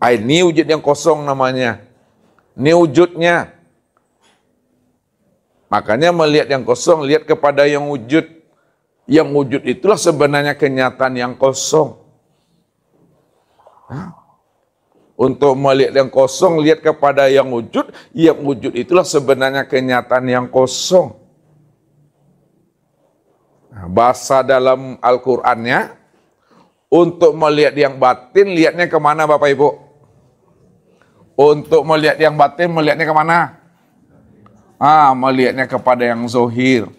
Ini wujud yang kosong namanya. Ini wujudnya. Makanya melihat yang kosong, lihat kepada yang wujud. Yang wujud itulah sebenarnya kenyataan yang kosong. Untuk melihat yang kosong, lihat kepada yang wujud. Yang wujud itulah sebenarnya kenyataan yang kosong. Bahasa dalam Al-Qur'annya, untuk melihat yang batin, lihatnya kemana Bapak Ibu? Untuk melihat yang batin, melihatnya kemana? Melihatnya kepada yang zohir.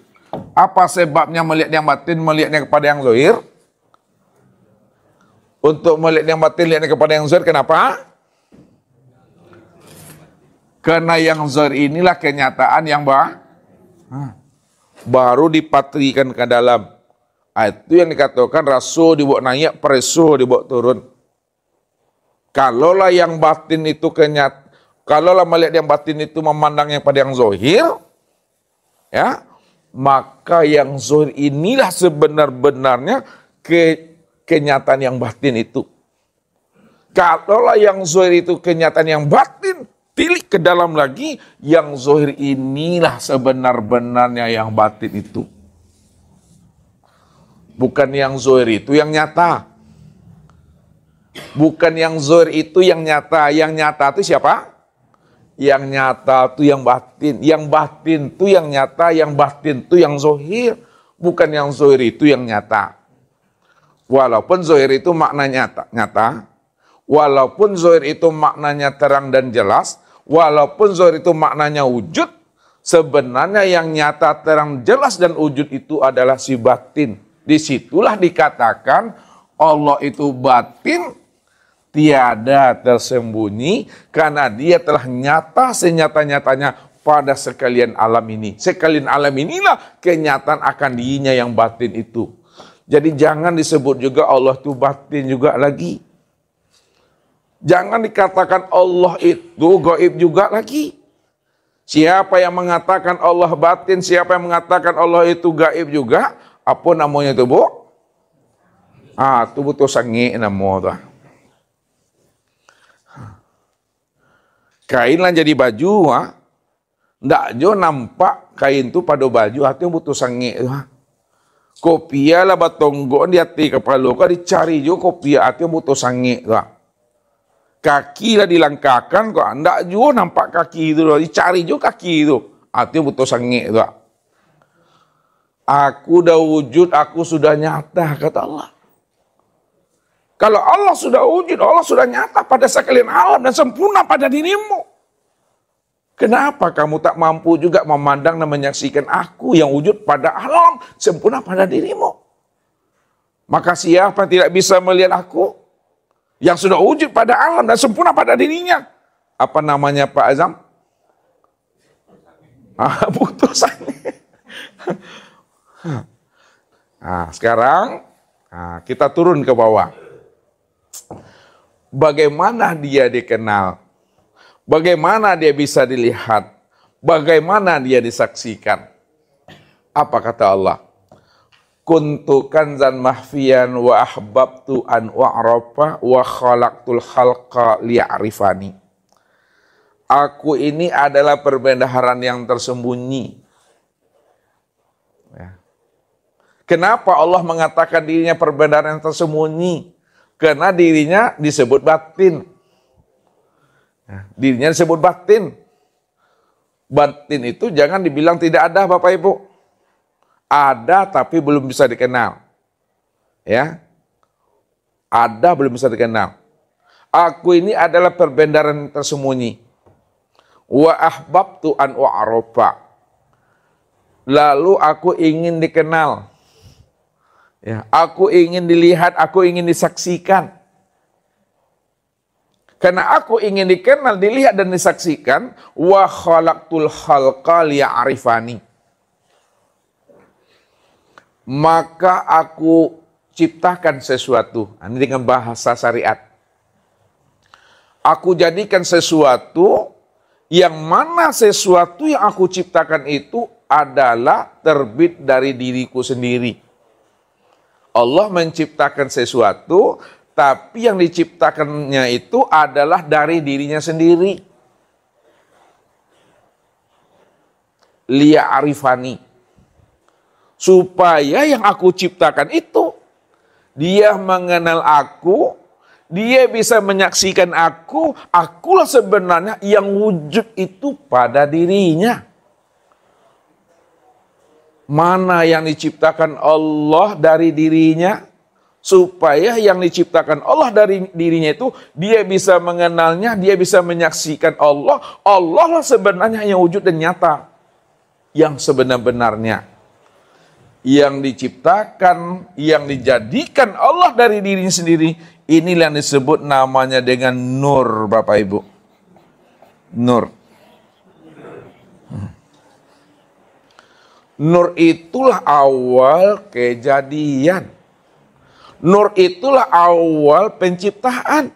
Apa sebabnya melihat yang batin, melihatnya kepada yang zohir? Untuk melihat yang batin, lihatnya kepada yang zohir, kenapa? Karena yang zohir inilah kenyataan yang baru dipatrikan ke dalam. Itu yang dikatakan rasul dibawa naik, preso dibawa turun. Kalaulah yang batin itu kalaulah melihat yang batin itu memandang yang pada yang zohir, ya, maka yang zohir inilah sebenar-benarnya kenyataan yang batin itu. Kalaulah yang zohir itu kenyataan yang batin, pilih ke dalam lagi, yang zohir inilah sebenar-benarnya yang batin itu. Bukan yang zahir itu yang nyata. Bukan yang zahir itu yang nyata. Yang nyata itu siapa? Yang nyata itu yang batin. Yang batin itu yang nyata. Yang batin itu yang zahir. Bukan yang zahir itu yang nyata. Walaupun zahir itu maknanya nyata. Walaupun zahir itu maknanya terang dan jelas. Walaupun zahir itu maknanya wujud. Sebenarnya yang nyata, terang, jelas dan wujud itu adalah si batin. Disitulah dikatakan Allah itu batin. Tiada tersembunyi karena dia telah nyata senyata-nyatanya pada sekalian alam ini. Sekalian alam inilah kenyataan akan dirinya yang batin itu. Jadi jangan disebut juga Allah itu batin juga lagi. Jangan dikatakan Allah itu gaib juga lagi. Siapa yang mengatakan Allah batin, siapa yang mengatakan Allah itu gaib juga, apa namanya itu, Bu? Itu butuh sangi namanya. Kain lah jadi baju, ndak jo nampak kain tu pada baju, hati butuh sangi. Kopia lah batonggo di hati kepala, kau dicari jo kopia hati butuh sangi. Kaki lah dilangkakan, kok ndak jo nampak kaki itu, dicari jo kaki itu, hati butuh sangi. Aku dah wujud, aku sudah nyata, kata Allah. Kalau Allah sudah wujud, Allah sudah nyata pada sekalian alam dan sempurna pada dirimu. Kenapa kamu tak mampu juga memandang dan menyaksikan aku yang wujud pada alam, sempurna pada dirimu? Maka siapa tidak bisa melihat aku yang sudah wujud pada alam dan sempurna pada dirinya? Apa namanya Pak Azam? Putusannya. Sekarang kita turun ke bawah. Bagaimana dia dikenal? Bagaimana dia bisa dilihat? Bagaimana dia disaksikan? Apa kata Allah? Kuntu kanzan mahfiyan wa ahbabtu an wa'rafa wa khalaqtul khalqa liya'rifani. Aku ini adalah perbendaharaan yang tersembunyi. Kenapa Allah mengatakan dirinya perbendaharaan yang tersembunyi? Karena dirinya disebut batin. Dirinya disebut batin. Batin itu jangan dibilang tidak ada Bapak Ibu. Ada tapi belum bisa dikenal. Ya. Ada belum bisa dikenal. Aku ini adalah perbendaharaan tersembunyi. Wa ahbabtu an wa'rafa. Lalu aku ingin dikenal. Ya, aku ingin dilihat, aku ingin disaksikan. Karena aku ingin dikenal, dilihat dan disaksikan, wa khalaqtul khalqa liya'rifani. Maka aku ciptakan sesuatu. Ini dengan bahasa syariat. Aku jadikan sesuatu yang mana sesuatu yang aku ciptakan itu adalah terbit dari diriku sendiri. Allah menciptakan sesuatu, tapi yang diciptakannya itu adalah dari dirinya sendiri. Liya'rifani. Supaya yang aku ciptakan itu, dia mengenal aku, dia bisa menyaksikan aku, akulah sebenarnya yang wujud itu pada dirinya. Mana yang diciptakan Allah dari dirinya, supaya yang diciptakan Allah dari dirinya itu, dia bisa mengenalnya, dia bisa menyaksikan Allah. Allah lah sebenarnya yang wujud dan nyata, yang sebenar-benarnya. Yang diciptakan, yang dijadikan Allah dari dirinya sendiri, inilah yang disebut namanya dengan nur, Bapak Ibu. Nur. Nur itulah awal kejadian. Nur itulah awal penciptaan.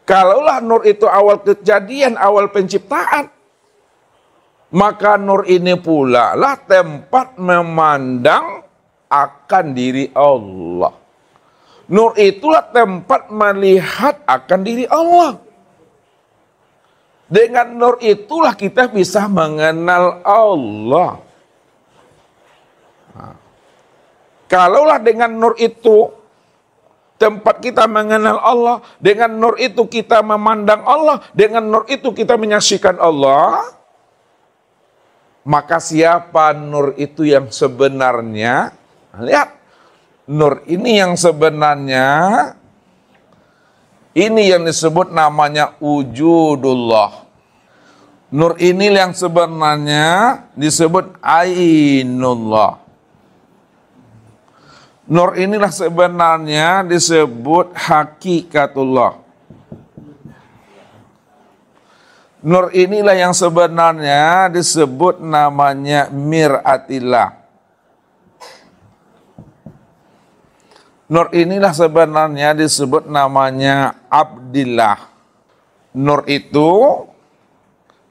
Kalaulah nur itu awal kejadian, awal penciptaan, maka nur ini pula lah tempat memandang akan diri Allah. Nur itulah tempat melihat akan diri Allah. Dengan nur itulah kita bisa mengenal Allah. Kalaulah dengan nur itu tempat kita mengenal Allah, dengan nur itu kita memandang Allah, dengan nur itu kita menyaksikan Allah, maka siapa nur itu yang sebenarnya? Lihat, nur ini yang sebenarnya, ini yang disebut namanya wujudullah. Nur ini yang sebenarnya disebut ainullah. Nur inilah sebenarnya disebut hakikatullah. Nur inilah yang sebenarnya disebut namanya miratillah. Nur inilah sebenarnya disebut namanya abdillah. Nur itu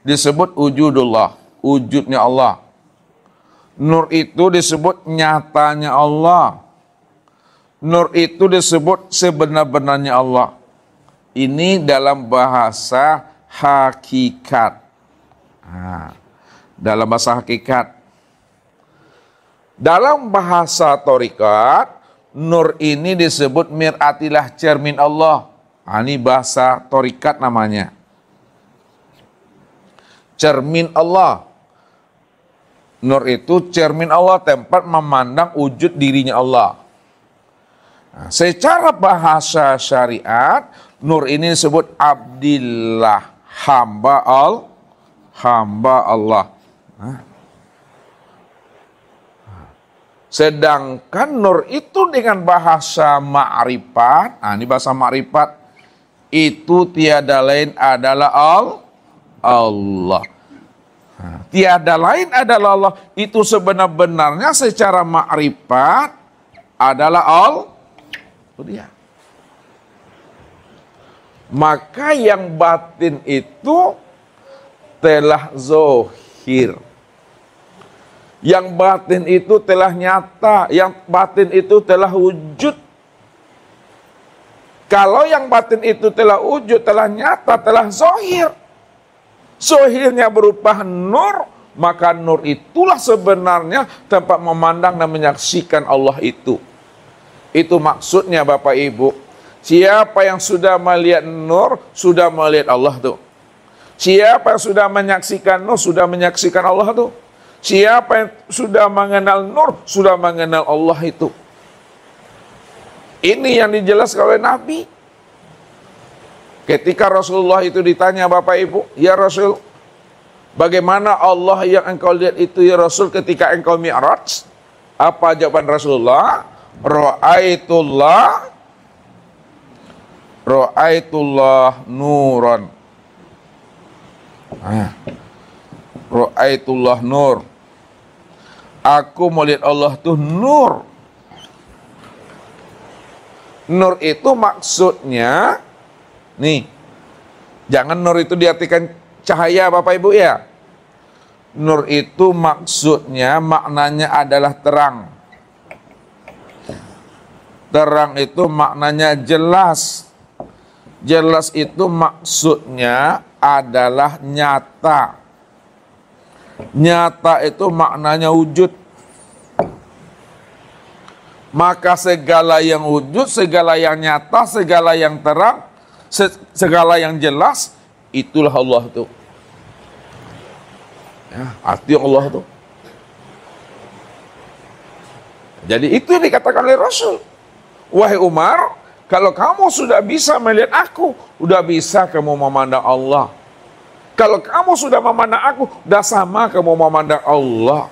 disebut wujudullah, wujudnya Allah. Nur itu disebut nyatanya Allah. Nur itu disebut sebenar-benarnya Allah. Ini dalam bahasa hakikat. Nah, dalam bahasa hakikat. Dalam bahasa thariqat, nur ini disebut mir'atilah, cermin Allah. Nah, ini bahasa thariqat namanya. Cermin Allah. Nur itu cermin Allah, tempat memandang wujud dirinya Allah. Nah, secara bahasa syariat, nur ini disebut abdillah, hamba Allah. Nah. Sedangkan nur itu dengan bahasa ma'rifat, nah ini bahasa ma'rifat, itu tiada lain adalah Allah. Nah, tiada lain adalah Allah, itu sebenar-benarnya secara ma'rifat adalah Allah. Dia. Maka yang batin itu telah zohir. Yang batin itu telah nyata. Yang batin itu telah wujud. Kalau yang batin itu telah wujud, telah nyata, telah zohir. Zohirnya berupa nur, maka nur itulah sebenarnya tempat memandang dan menyaksikan Allah itu. Itu maksudnya Bapak Ibu. Siapa yang sudah melihat nur, sudah melihat Allah tuh. Siapa yang sudah menyaksikan nur, sudah menyaksikan Allah tuh. Siapa yang sudah mengenal nur, sudah mengenal Allah itu. Ini yang dijelaskan oleh Nabi. Ketika Rasulullah itu ditanya Bapak Ibu, ya Rasul, bagaimana Allah yang engkau lihat itu ya Rasul ketika engkau mi'raj? Apa jawaban Rasulullah? Ra'aitullah nuran. Ra'aitullah nur. Aku melihat Allah tuh nur. Nur itu maksudnya, nih, jangan nur itu diartikan cahaya Bapak Ibu ya. Nur itu maksudnya, maknanya adalah terang. Terang itu maknanya jelas. Jelas itu maksudnya adalah nyata. Nyata itu maknanya wujud. Maka segala yang wujud, segala yang nyata, segala yang terang, segala yang jelas, itulah Allah itu. Ya, arti Allah itu. Jadi itu yang dikatakan oleh Rasul. Wahai Umar, kalau kamu sudah bisa melihat aku, sudah bisa kamu memandang Allah. Kalau kamu sudah memandang aku, sudah sama kamu memandang Allah.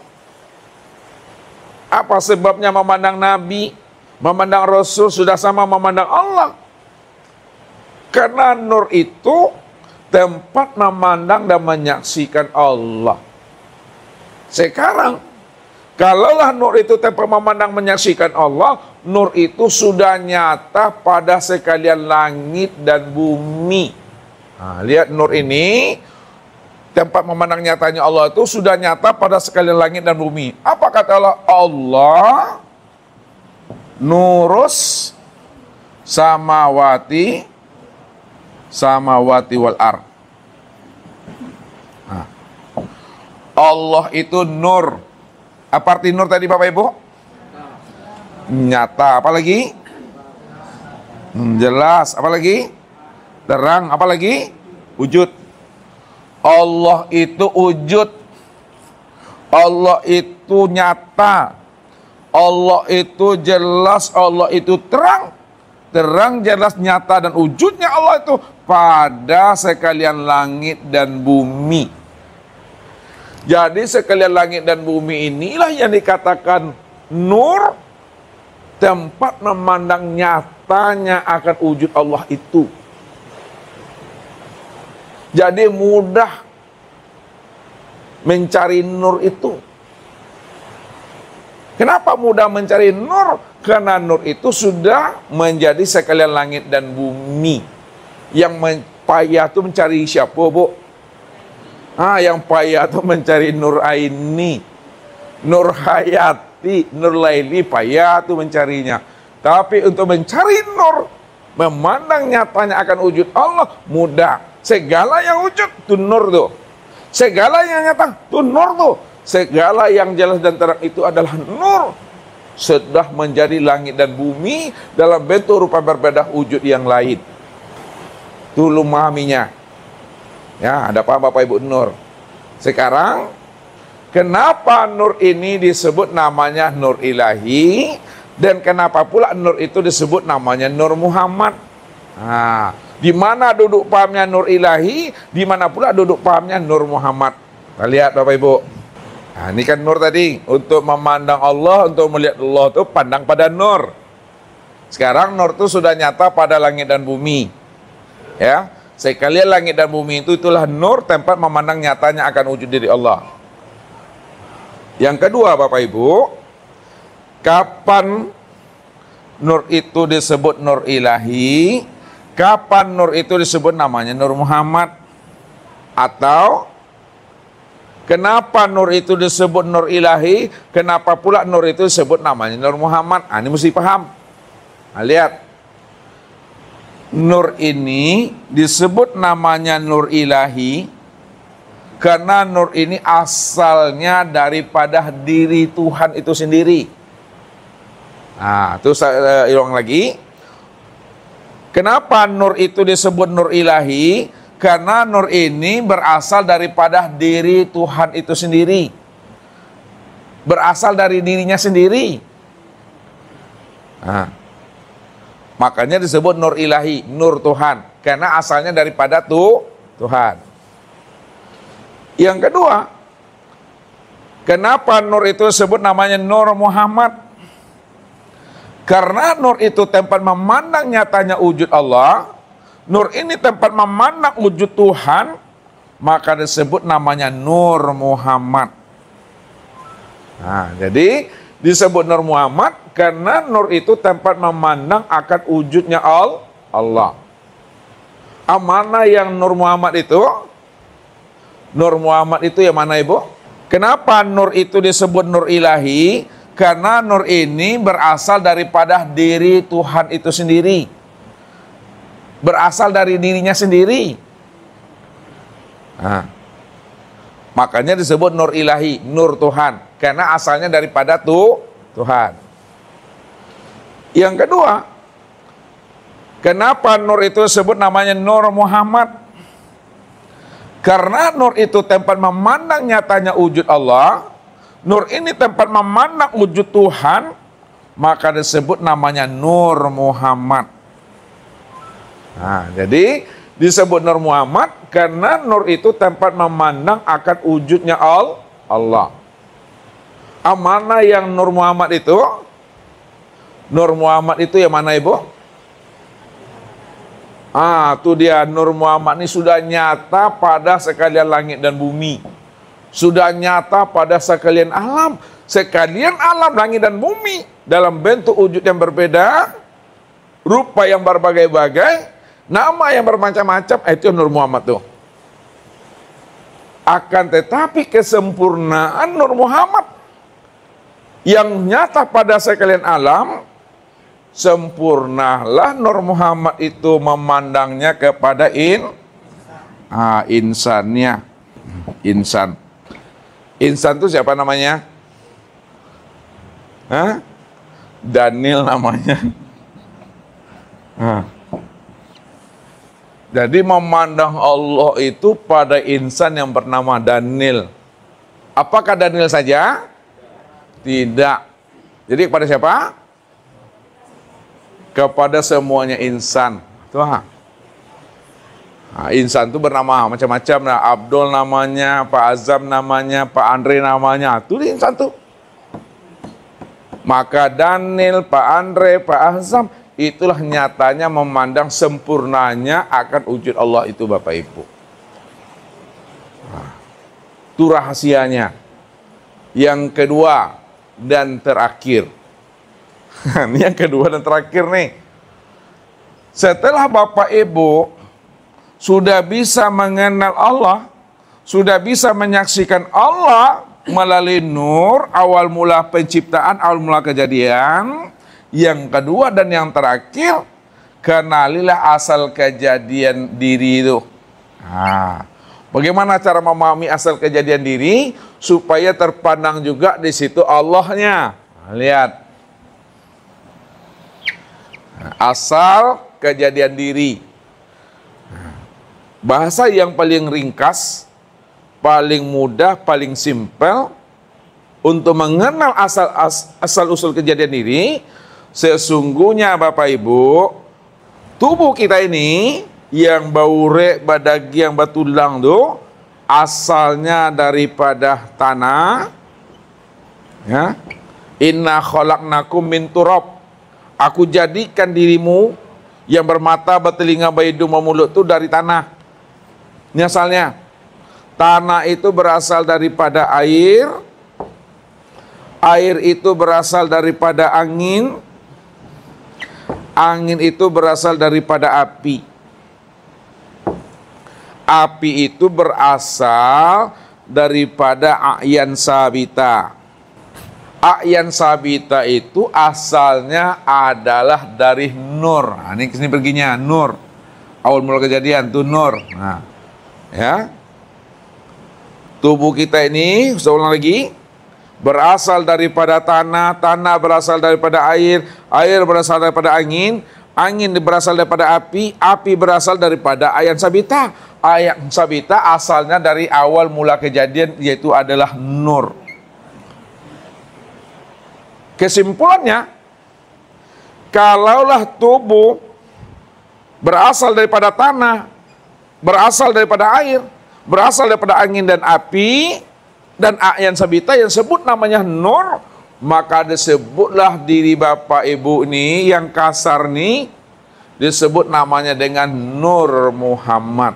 Apa sebabnya memandang Nabi, memandang Rasul, sudah sama memandang Allah? Karena nur itu tempat memandang dan menyaksikan Allah. Sekarang, kalaulah nur itu tempat memandang menyaksikan Allah, nur itu sudah nyata pada sekalian langit dan bumi. Nah, lihat nur ini, tempat memandang nyatanya Allah itu sudah nyata pada sekalian langit dan bumi. Apa kata Allah? Allah nurus samawati wal ard. Nah, Allah itu nur. Apa arti nur tadi Bapak Ibu? nyata, apa lagi? Jelas, apa lagi? Terang, apa lagi? Wujud. Allah itu wujud. Allah itu nyata. Allah itu jelas, Allah itu terang. Terang, jelas, nyata, dan wujudnya Allah itu pada sekalian langit dan bumi. Jadi sekalian langit dan bumi inilah yang dikatakan nur, tempat memandang nyatanya akan wujud Allah itu. Jadi mudah mencari nur itu. Kenapa mudah mencari nur? Karena nur itu sudah menjadi sekalian langit dan bumi. Yang payah itu mencari siapa, Bu? Yang payah itu mencari Nur Aini, Nur Hayati, Nur Laili, payah itu mencarinya. Tapi untuk mencari nur, memandang nyatanya akan wujud Allah, mudah. Segala yang wujud itu nur tuh. Segala yang nyata itu nur tuh. Segala yang jelas dan terang itu adalah nur. Sudah menjadi langit dan bumi dalam bentuk rupa berbeda wujud yang lain. Tolong memahaminya. Ya, ada apa Bapak Ibu nur? Sekarang, kenapa nur ini disebut namanya nur ilahi, dan kenapa pula nur itu disebut namanya Nur Muhammad? Di mana duduk pahamnya nur ilahi, di mana pula duduk pahamnya Nur Muhammad? Kita lihat Bapak Ibu. Ini kan nur tadi, untuk memandang Allah, untuk melihat Allah itu pandang pada nur. Sekarang nur itu sudah nyata pada langit dan bumi. Ya, sekalian langit dan bumi itu itulah nur, tempat memandang nyatanya akan wujud diri Allah. Yang kedua Bapak Ibu, kapan nur itu disebut nur ilahi, kapan nur itu disebut namanya Nur Muhammad? Atau kenapa nur itu disebut nur ilahi, kenapa pula nur itu disebut namanya Nur Muhammad? Ini mesti paham. Lihat, nur ini disebut namanya nur ilahi karena nur ini asalnya daripada diri Tuhan itu sendiri. Itu saya ulang lagi. Kenapa nur itu disebut nur ilahi? Karena nur ini berasal daripada diri Tuhan itu sendiri. Berasal dari dirinya sendiri. Makanya disebut nur ilahi, nur Tuhan. Karena asalnya daripada Tuhan. Yang kedua, kenapa nur itu disebut namanya Nur Muhammad? Karena nur itu tempat memandang nyatanya wujud Allah. Nur ini tempat memandang wujud Tuhan, maka disebut namanya Nur Muhammad. Jadi disebut Nur Muhammad karena nur itu tempat memandang akan wujudnya Allah. Mana yang Nur Muhammad itu? Nur Muhammad itu yang mana Ibu? Kenapa nur itu disebut nur ilahi? Karena nur ini berasal daripada diri Tuhan itu sendiri. Berasal dari dirinya sendiri. Makanya disebut nur ilahi, nur Tuhan. Karena asalnya daripada Tuhan. Yang kedua, kenapa nur itu disebut namanya Nur Muhammad? Karena nur itu tempat memandang nyatanya wujud Allah. Nur ini tempat memandang wujud Tuhan, maka disebut namanya Nur Muhammad. Jadi disebut Nur Muhammad karena nur itu tempat memandang akan wujudnya Allah. Mana yang Nur Muhammad itu? Nur Muhammad itu yang mana Ibu? Itu dia, Nur Muhammad ini sudah nyata pada sekalian langit dan bumi. Sudah nyata pada sekalian alam. Sekalian alam, langit dan bumi. Dalam bentuk wujud yang berbeda, rupa yang berbagai-bagai, nama yang bermacam-macam, itu Nur Muhammad tuh. Akan tetapi kesempurnaan Nur Muhammad yang nyata pada sekalian alam, sempurnalah Nur Muhammad itu memandangnya kepada insannya. Insan itu siapa namanya? Daniel namanya. Nah. Jadi memandang Allah itu pada insan yang bernama Daniel. Apakah Daniel saja? Tidak. Jadi kepada siapa? Kepada semuanya insan. Tuh. Nah, insan itu bernama macam-macam. Nah, Abdul namanya, Pak Azam namanya, Pak Andre namanya. Itu insan tuh. Maka Daniel, Pak Andre, Pak Azam, itulah nyatanya memandang sempurnanya akan wujud Allah itu, Bapak Ibu. Nah, itu rahasianya. Yang kedua dan terakhir. Ini yang kedua dan terakhir nih. Setelah Bapak Ibu sudah bisa mengenal Allah, sudah bisa menyaksikan Allah melalui nur, awal mula penciptaan, awal mula kejadian. Yang kedua dan yang terakhir, kenalilah asal kejadian diri itu. Nah, bagaimana cara memahami asal kejadian diri supaya terpandang juga di situ Allahnya? Nah, lihat. Nah, asal kejadian diri. Bahasa yang paling ringkas, paling mudah, paling simpel untuk mengenal asal usul kejadian diri. Sesungguhnya Bapak Ibu, tubuh kita ini yang bau rek, badagi, yang batulang tuh asalnya daripada tanah. Ya. Inna khalaqnakum min turab. Aku jadikan dirimu yang bermata, bertelinga, berhidung, bermulut itu dari tanah. Ini asalnya. Tanah itu berasal daripada air. Air itu berasal daripada angin. Angin itu berasal daripada api. Api itu berasal daripada a'yan sabita. A'yan sabita itu asalnya adalah dari nur. Nah, ini kesini perginya nur. Awal mula kejadian tuh nur. Nah, ya, tubuh kita ini, saya ulang lagi, berasal daripada tanah, tanah berasal daripada air, air berasal daripada angin, angin berasal daripada api, api berasal daripada a'yan sabita. A'yan sabita asalnya dari awal mula kejadian, yaitu adalah nur. Kesimpulannya, kalaulah tubuh berasal daripada tanah, berasal daripada air, berasal daripada angin dan api, dan a'yan sabita yang sebut namanya nur, maka disebutlah diri Bapak Ibu ini yang kasar nih, disebut namanya dengan Nur Muhammad.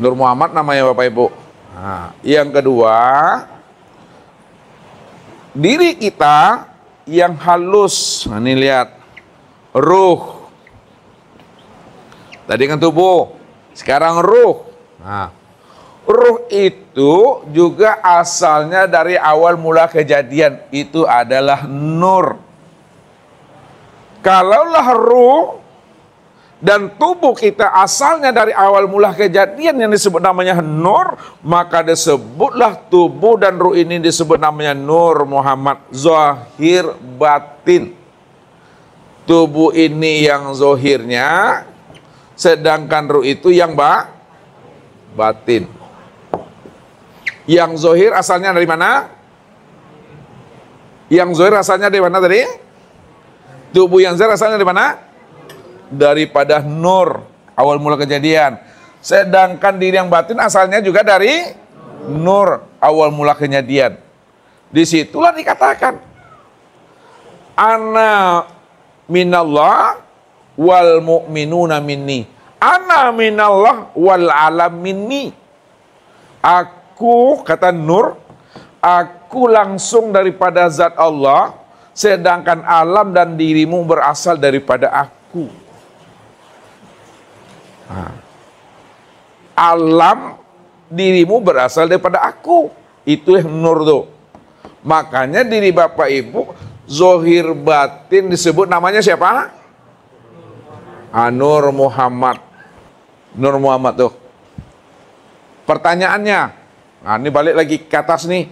Nur Muhammad namanya Bapak Ibu. Nah, yang kedua, diri kita yang halus. Nah, ini lihat, ruh. Tadi kan tubuh, sekarang ruh. Nah, ruh itu juga asalnya dari awal mula kejadian, itu adalah nur. Kalaulah ruh dan tubuh kita asalnya dari awal mula kejadian yang disebut namanya nur, maka disebutlah tubuh dan ruh ini disebut namanya Nur Muhammad, zahir batin. Tubuh ini yang zahirnya, sedangkan ruh itu yang batin. Yang zahir asalnya dari mana? Yang zahir asalnya dari mana tadi? Tubuh yang zahir asalnya dari mana? Daripada nur, awal mula kejadian. Sedangkan diri yang batin asalnya juga dari nur, awal mula kejadian. Disitulah dikatakan, ana minallah wal mu'minuna minni. Ana minallah wal alam minni. Aku, kata Nur, aku langsung daripada zat Allah, sedangkan alam dan dirimu berasal daripada aku. Nah, alam, dirimu berasal daripada aku. Itu yang Nur tuh. Makanya diri Bapak Ibu, zahir batin disebut namanya siapa? Nur Muhammad. Nur Muhammad tuh. Pertanyaannya, nah ini balik lagi ke atas nih.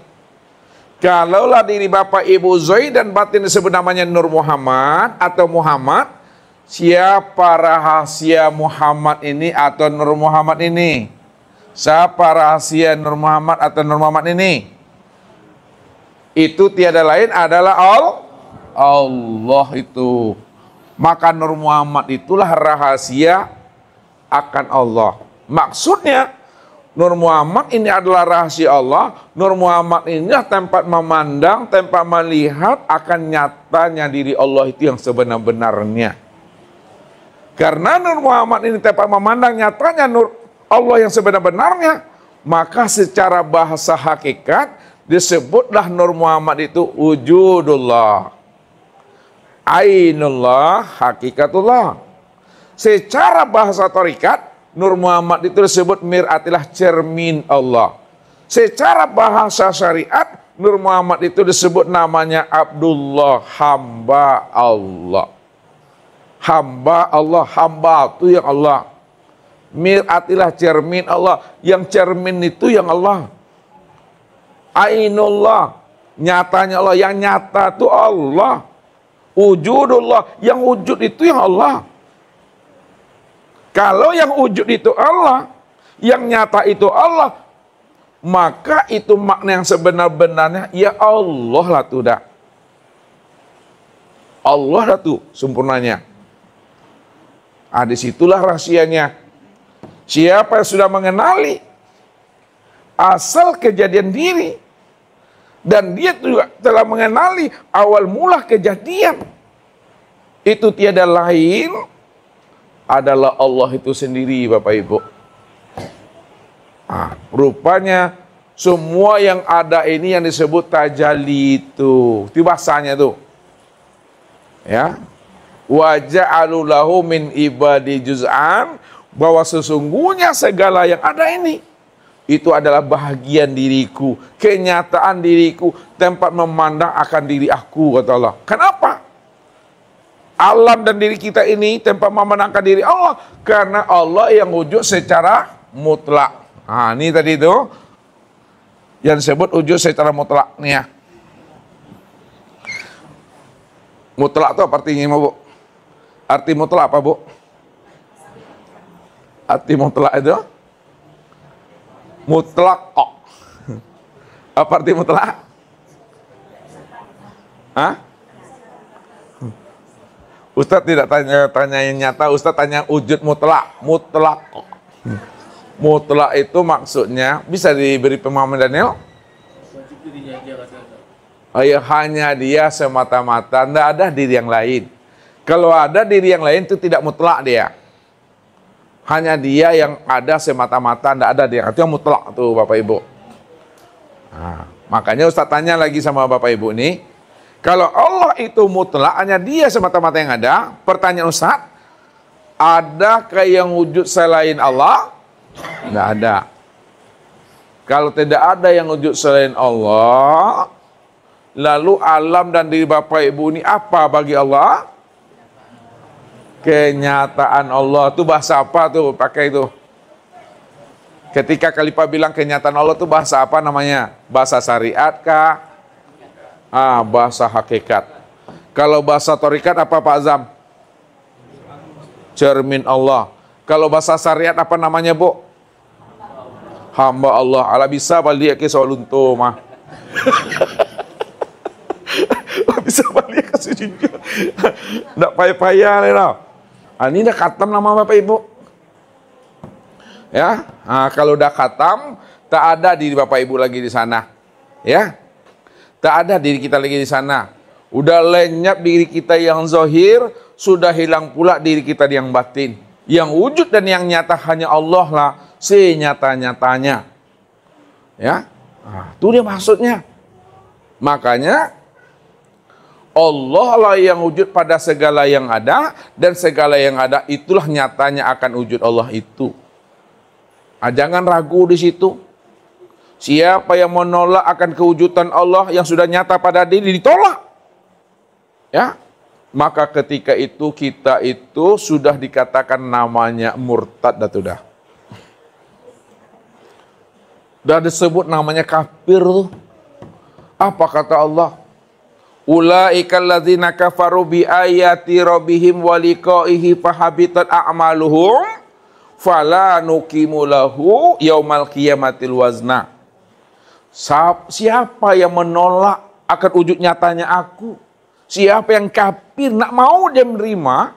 Kalaulah diri Bapak Ibu zahir dan batin disebut namanya Nur Muhammad atau Muhammad, siapa rahasia Muhammad ini atau Nur Muhammad ini? Siapa rahasia Nur Muhammad atau Nur Muhammad ini? Itu tiada lain adalah Allah itu. Maka Nur Muhammad itulah rahasia akan Allah. Maksudnya Nur Muhammad ini adalah rahasia Allah. Nur Muhammad ini tempat memandang, tempat melihat akan nyatanya diri Allah itu yang sebenar-benarnya. Karena Nur Muhammad ini tempat memandang nyatanya Nur Allah yang sebenar-benarnya, maka secara bahasa hakikat disebutlah Nur Muhammad itu wujudullah, ainullah, hakikatullah. Secara bahasa tarikat, Nur Muhammad itu disebut mir'atilah, cermin Allah. Secara bahasa syariat, Nur Muhammad itu disebut namanya Abdullah, hamba Allah. Hamba Allah, hamba itu yang Allah. Mir'atilah, cermin Allah. Yang cermin itu yang Allah. Ainullah, nyatanya Allah. Yang nyata itu Allah. Wujudullah, yang wujud itu yang Allah. Kalau yang wujud itu Allah, yang nyata itu Allah, maka itu makna yang sebenar-benarnya, ya Allah lah tuh dah. Allah lah tuh sempurnanya. Disitulah rahasianya. Siapa yang sudah mengenali asal kejadian diri, dan dia juga telah mengenali awal mula kejadian, itu tiada lain adalah Allah itu sendiri, Bapak Ibu. Rupanya semua yang ada ini yang disebut tajalli itu bahasanya tuh. Ya. Wa ja'alu lahu min ibadi juz'an, bahwa sesungguhnya segala yang ada ini itu adalah bahagian diriku, kenyataan diriku, tempat memandang akan diri aku, kata Allah. Kenapa? Alam dan diri kita ini tempat memandangkan diri Allah, karena Allah yang wujud secara mutlak. Ini tadi itu yang disebut wujud secara mutlak nih ya. Mutlak itu apa artinya, Bu? Arti mutlak apa, Bu? Arti mutlak itu mutlak kok. Apa arti mutlak? Ustadz tidak tanya yang nyata, Ustadz tanya wujud mutlak. Mutlak. Mutlak itu maksudnya, bisa diberi pemahaman Daniel? Ya, hanya dia semata-mata, tidak ada diri yang lain. Kalau ada diri yang lain itu tidak mutlak dia. Hanya dia yang ada semata-mata, tidak ada dia. Itu yang mutlak tuh Bapak Ibu. Makanya Ustadz tanya lagi sama Bapak Ibu ini, kalau Allah itu mutlak, hanya dia semata-mata yang ada, pertanyaan Ustaz, adakah yang wujud selain Allah? Tidak ada. Kalau tidak ada yang wujud selain Allah, lalu alam dan diri Bapak Ibu ini apa bagi Allah? Kenyataan Allah. Itu bahasa apa tuh pakai itu? Ketika Khalifah bilang kenyataan Allah itu bahasa apa namanya? Bahasa syariat kah? Bahasa hakikat. Kalau bahasa torikat apa Pak Azam? Cermin Allah. Kalau bahasa syariat apa namanya, Bu? Hamba Allah. Ala bisa balik ke soal untung mah. Bisa balik ke sini. Nggak payah-payah nih lah. Ini udah khatam nama Bapak Ibu. Ya, kalau udah khatam, tak ada diri Bapak Ibu lagi di sana. Ya. Tak ada diri kita lagi di sana. Udah lenyap diri kita yang zahir, sudah hilang pula diri kita yang batin. Yang wujud dan yang nyata hanya Allah lah, senyata-nyatanya. Ya, itu dia maksudnya. Makanya Allah lah yang wujud pada segala yang ada, dan segala yang ada itulah nyatanya akan wujud Allah itu. Jangan ragu di situ. Siapa yang menolak akan kewujudan Allah yang sudah nyata pada diri, ditolak. Ya, maka ketika itu kita itu sudah dikatakan namanya murtad dah. Dah disebut namanya kafir tuh. Apa kata Allah? Ulaikal ladzina kafaru bi ayati rabbihim wa liqaihi fahabitat a'maluhum fala nuqimu lahu yaumal qiyamatil wazna. Siapa yang menolak akan wujud nyatanya aku? Siapa yang kafir nak mau dia menerima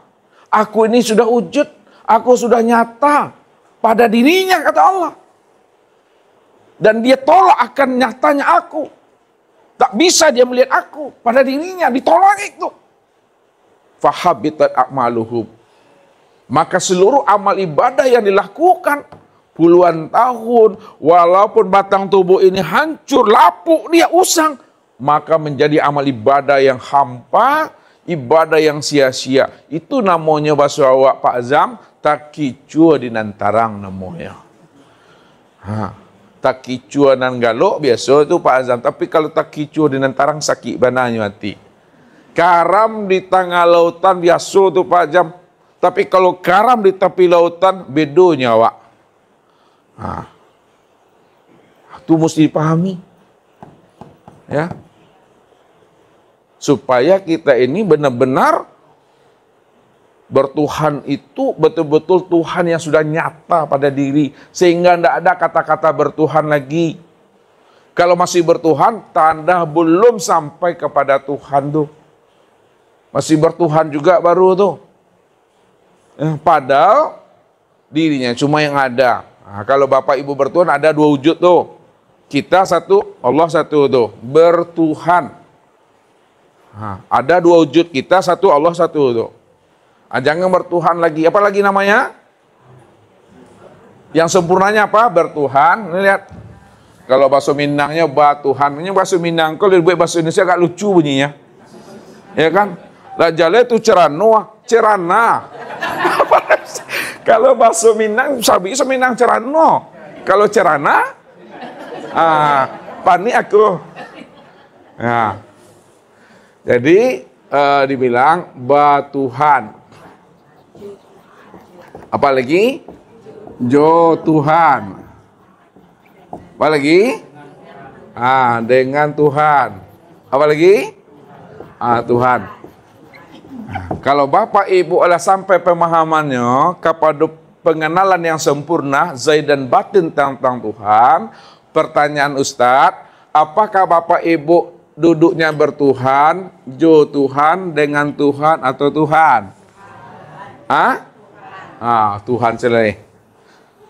aku ini sudah wujud, aku sudah nyata pada dirinya kata Allah. Dan dia tolak akan nyatanya aku. Tak bisa dia melihat aku pada dirinya, ditolak itu. Fahabitat a'maluhum. Maka seluruh amal ibadah yang dilakukan puluhan tahun, walaupun batang tubuh ini hancur, lapuk, dia usang, maka menjadi amal ibadah yang hampa, ibadah yang sia-sia. Itu namanya bahasa awak Pak Azam, takicua di nantarang namanya. Tak kicua nan galok biasa tu Pak Azam. Tapi kalau tak kicua di nantarang sakit bananya mati. Karam di tengah lautan biasa tu Pak Azam. Tapi kalau karam di tepi lautan bedonya awak. Itu mesti dipahami. Ya. Supaya kita ini benar-benar bertuhan itu betul-betul Tuhan yang sudah nyata pada diri. Sehingga tidak ada kata-kata bertuhan lagi. Kalau masih bertuhan, tanda belum sampai kepada Tuhan tuh. Masih bertuhan juga baru tuh. Padahal dirinya cuma yang ada. Kalau Bapak Ibu bertuhan ada dua wujud tuh. Kita satu, Allah satu tuh. Bertuhan. Ada dua wujud, kita satu, Allah satu tuh. Jangan bertuhan lagi. Apa lagi namanya? Yang sempurnanya apa? Bertuhan. Ini lihat. Kalau bahasa Minangnya batuhan. Ini bahasa Minang. Kalau dibuat bahasa Indonesia agak lucu bunyinya. Ya kan? Lah jale itu cerano, cerana. Kalau bahasa Minang, sabi Minang cerano. Kalau cerana, panik aku. Nah. Jadi dibilang batuhan. Apa lagi? Jo Tuhan. Apa lagi? Dengan Tuhan. Apa lagi? Tuhan. Kalau Bapak Ibu adalah sampai pemahamannya kepada pengenalan yang sempurna zahir dan batin tentang Tuhan. Pertanyaan Ustadz, apakah Bapak Ibu duduknya bertuhan, jo Tuhan, dengan Tuhan atau Tuhan? Tuhan selesai.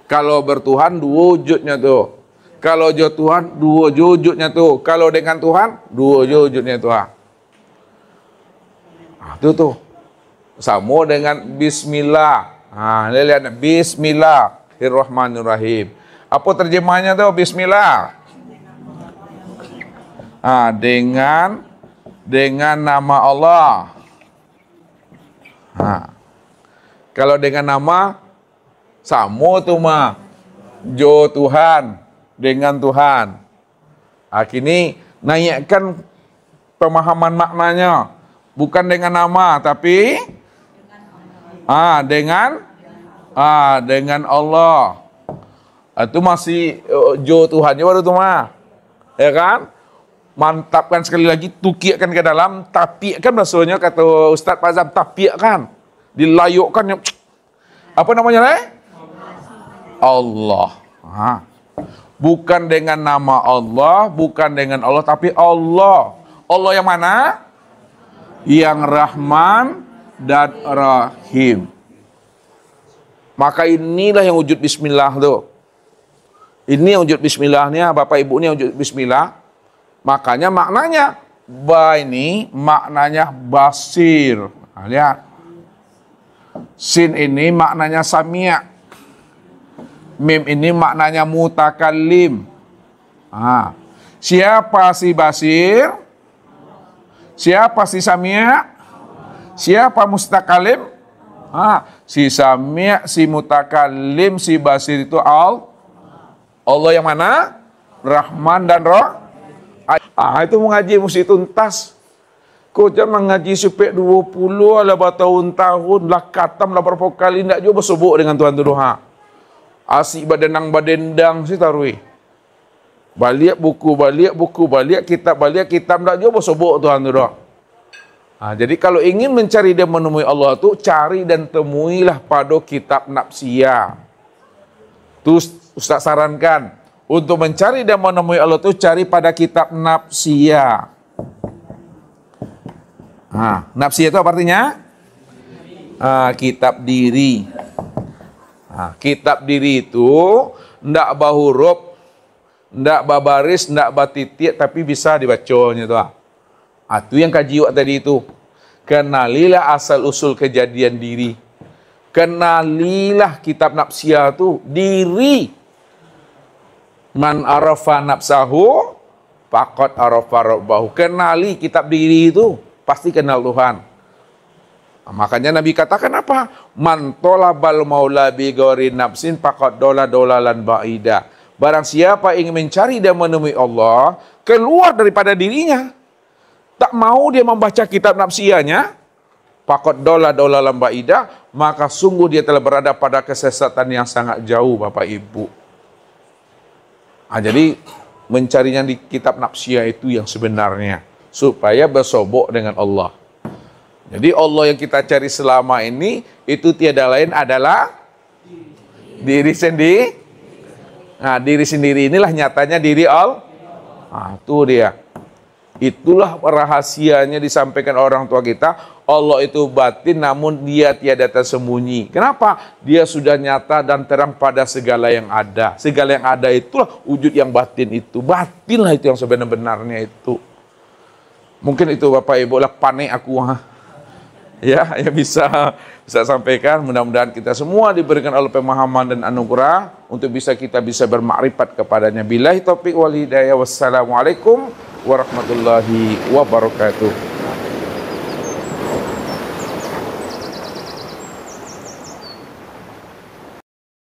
Kalau bertuhan dua wujudnya tuh. Kalau jo Tuhan dua wujudnya tuh. Kalau dengan Tuhan dua wujudnya Tuhan. Itu tuh. Sama dengan bismillah. Lihat Bismillahirrahmanirrahim. Apa terjemahnya tuh bismillah? Dengan nama Allah. Kalau dengan nama sama tuh mah jo Tuhan dengan Tuhan. Kini naikkan pemahaman maknanya, bukan dengan nama tapi dengan Allah. Itu masih jo Tuhannya baru tuh mah. Ya kan? Mantapkan sekali lagi, tukiakan ke dalam, tapiakan bahasanya kata Ustadz Pazam, tapiakan, dilayukkan, apa namanya? Allah. Bukan dengan nama Allah, bukan dengan Allah, tapi Allah. Allah yang mana? Yang Rahman dan Rahim. Maka inilah yang wujud Bismillah tuh. Ini yang wujud Bismillahnya, Bapak Ibu ini yang wujud Bismillah. Makanya maknanya ba ini maknanya basir. Lihat. Sin ini maknanya sami'. Mim ini maknanya mutakallim. Siapa si basir? Siapa si sami'? Siapa mustaqalim? Si sami', si mutakallim, si basir itu Allah yang mana? Rahman dan itu mengaji mesti tuntas. Kau jangan mengaji sampai 20 lah bertahun-tahun lah katam lah berapa kali nak juga bersebut dengan Tuhan tu doa. Asyik badenang badendang si tarui. Balik buku, balik buku, balik kitab tak jauh sobok Tuhan tu dah. Jadi kalau ingin mencari dan menemui Allah tu, cari dan temuilah pada kitab nafsiyah. Tu Ustaz sarankan, untuk mencari dan menemui Allah tu cari pada kitab nafsiyah. Nafsiyah itu apa artinya? Kitab diri. Kitab diri itu ndak bahuruf, ndak babaris, ndak batitik, tapi bisa dibacanya tu. Itu yang kaji tadi itu. Kenalilah asal usul kejadian diri. Kenalilah kitab nafsiyah tu diri. Man arafa nafsahu faqad arafa rabbahu. Kenali kitab diri itu, pasti kenal Tuhan. Makanya Nabi katakan apa? Man tolabal maula bi ghairi nafsin faqad dolalan ba'ida. Barang siapa ingin mencari dan menemui Allah, keluar daripada dirinya, tak mau dia membaca kitab nafsiyahnya, faqad dolalan ba'ida, maka sungguh dia telah berada pada kesesatan yang sangat jauh, Bapak Ibu. Jadi mencarinya di kitab nafsiyah itu yang sebenarnya, supaya bersobok dengan Allah. Jadi Allah yang kita cari selama ini itu tiada lain adalah diri sendiri. Diri sendiri inilah nyatanya diri Allah. Itu dia. Itulah rahasianya disampaikan orang tua kita. Allah itu batin namun dia tiada tersembunyi. Kenapa? Dia sudah nyata dan terang pada segala yang ada. Segala yang ada itulah wujud yang batin itu. Batinlah itu yang sebenar-benarnya itu. Mungkin itu Bapak Ibu lah panik aku. Ya bisa sampaikan. Mudah-mudahan kita semua diberikan Allah pemahaman dan anugerah untuk kita bisa bermakrifat kepadanya. Billahi taufiq wal hidayah. Wassalamualaikum warahmatullahi wabarakatuh.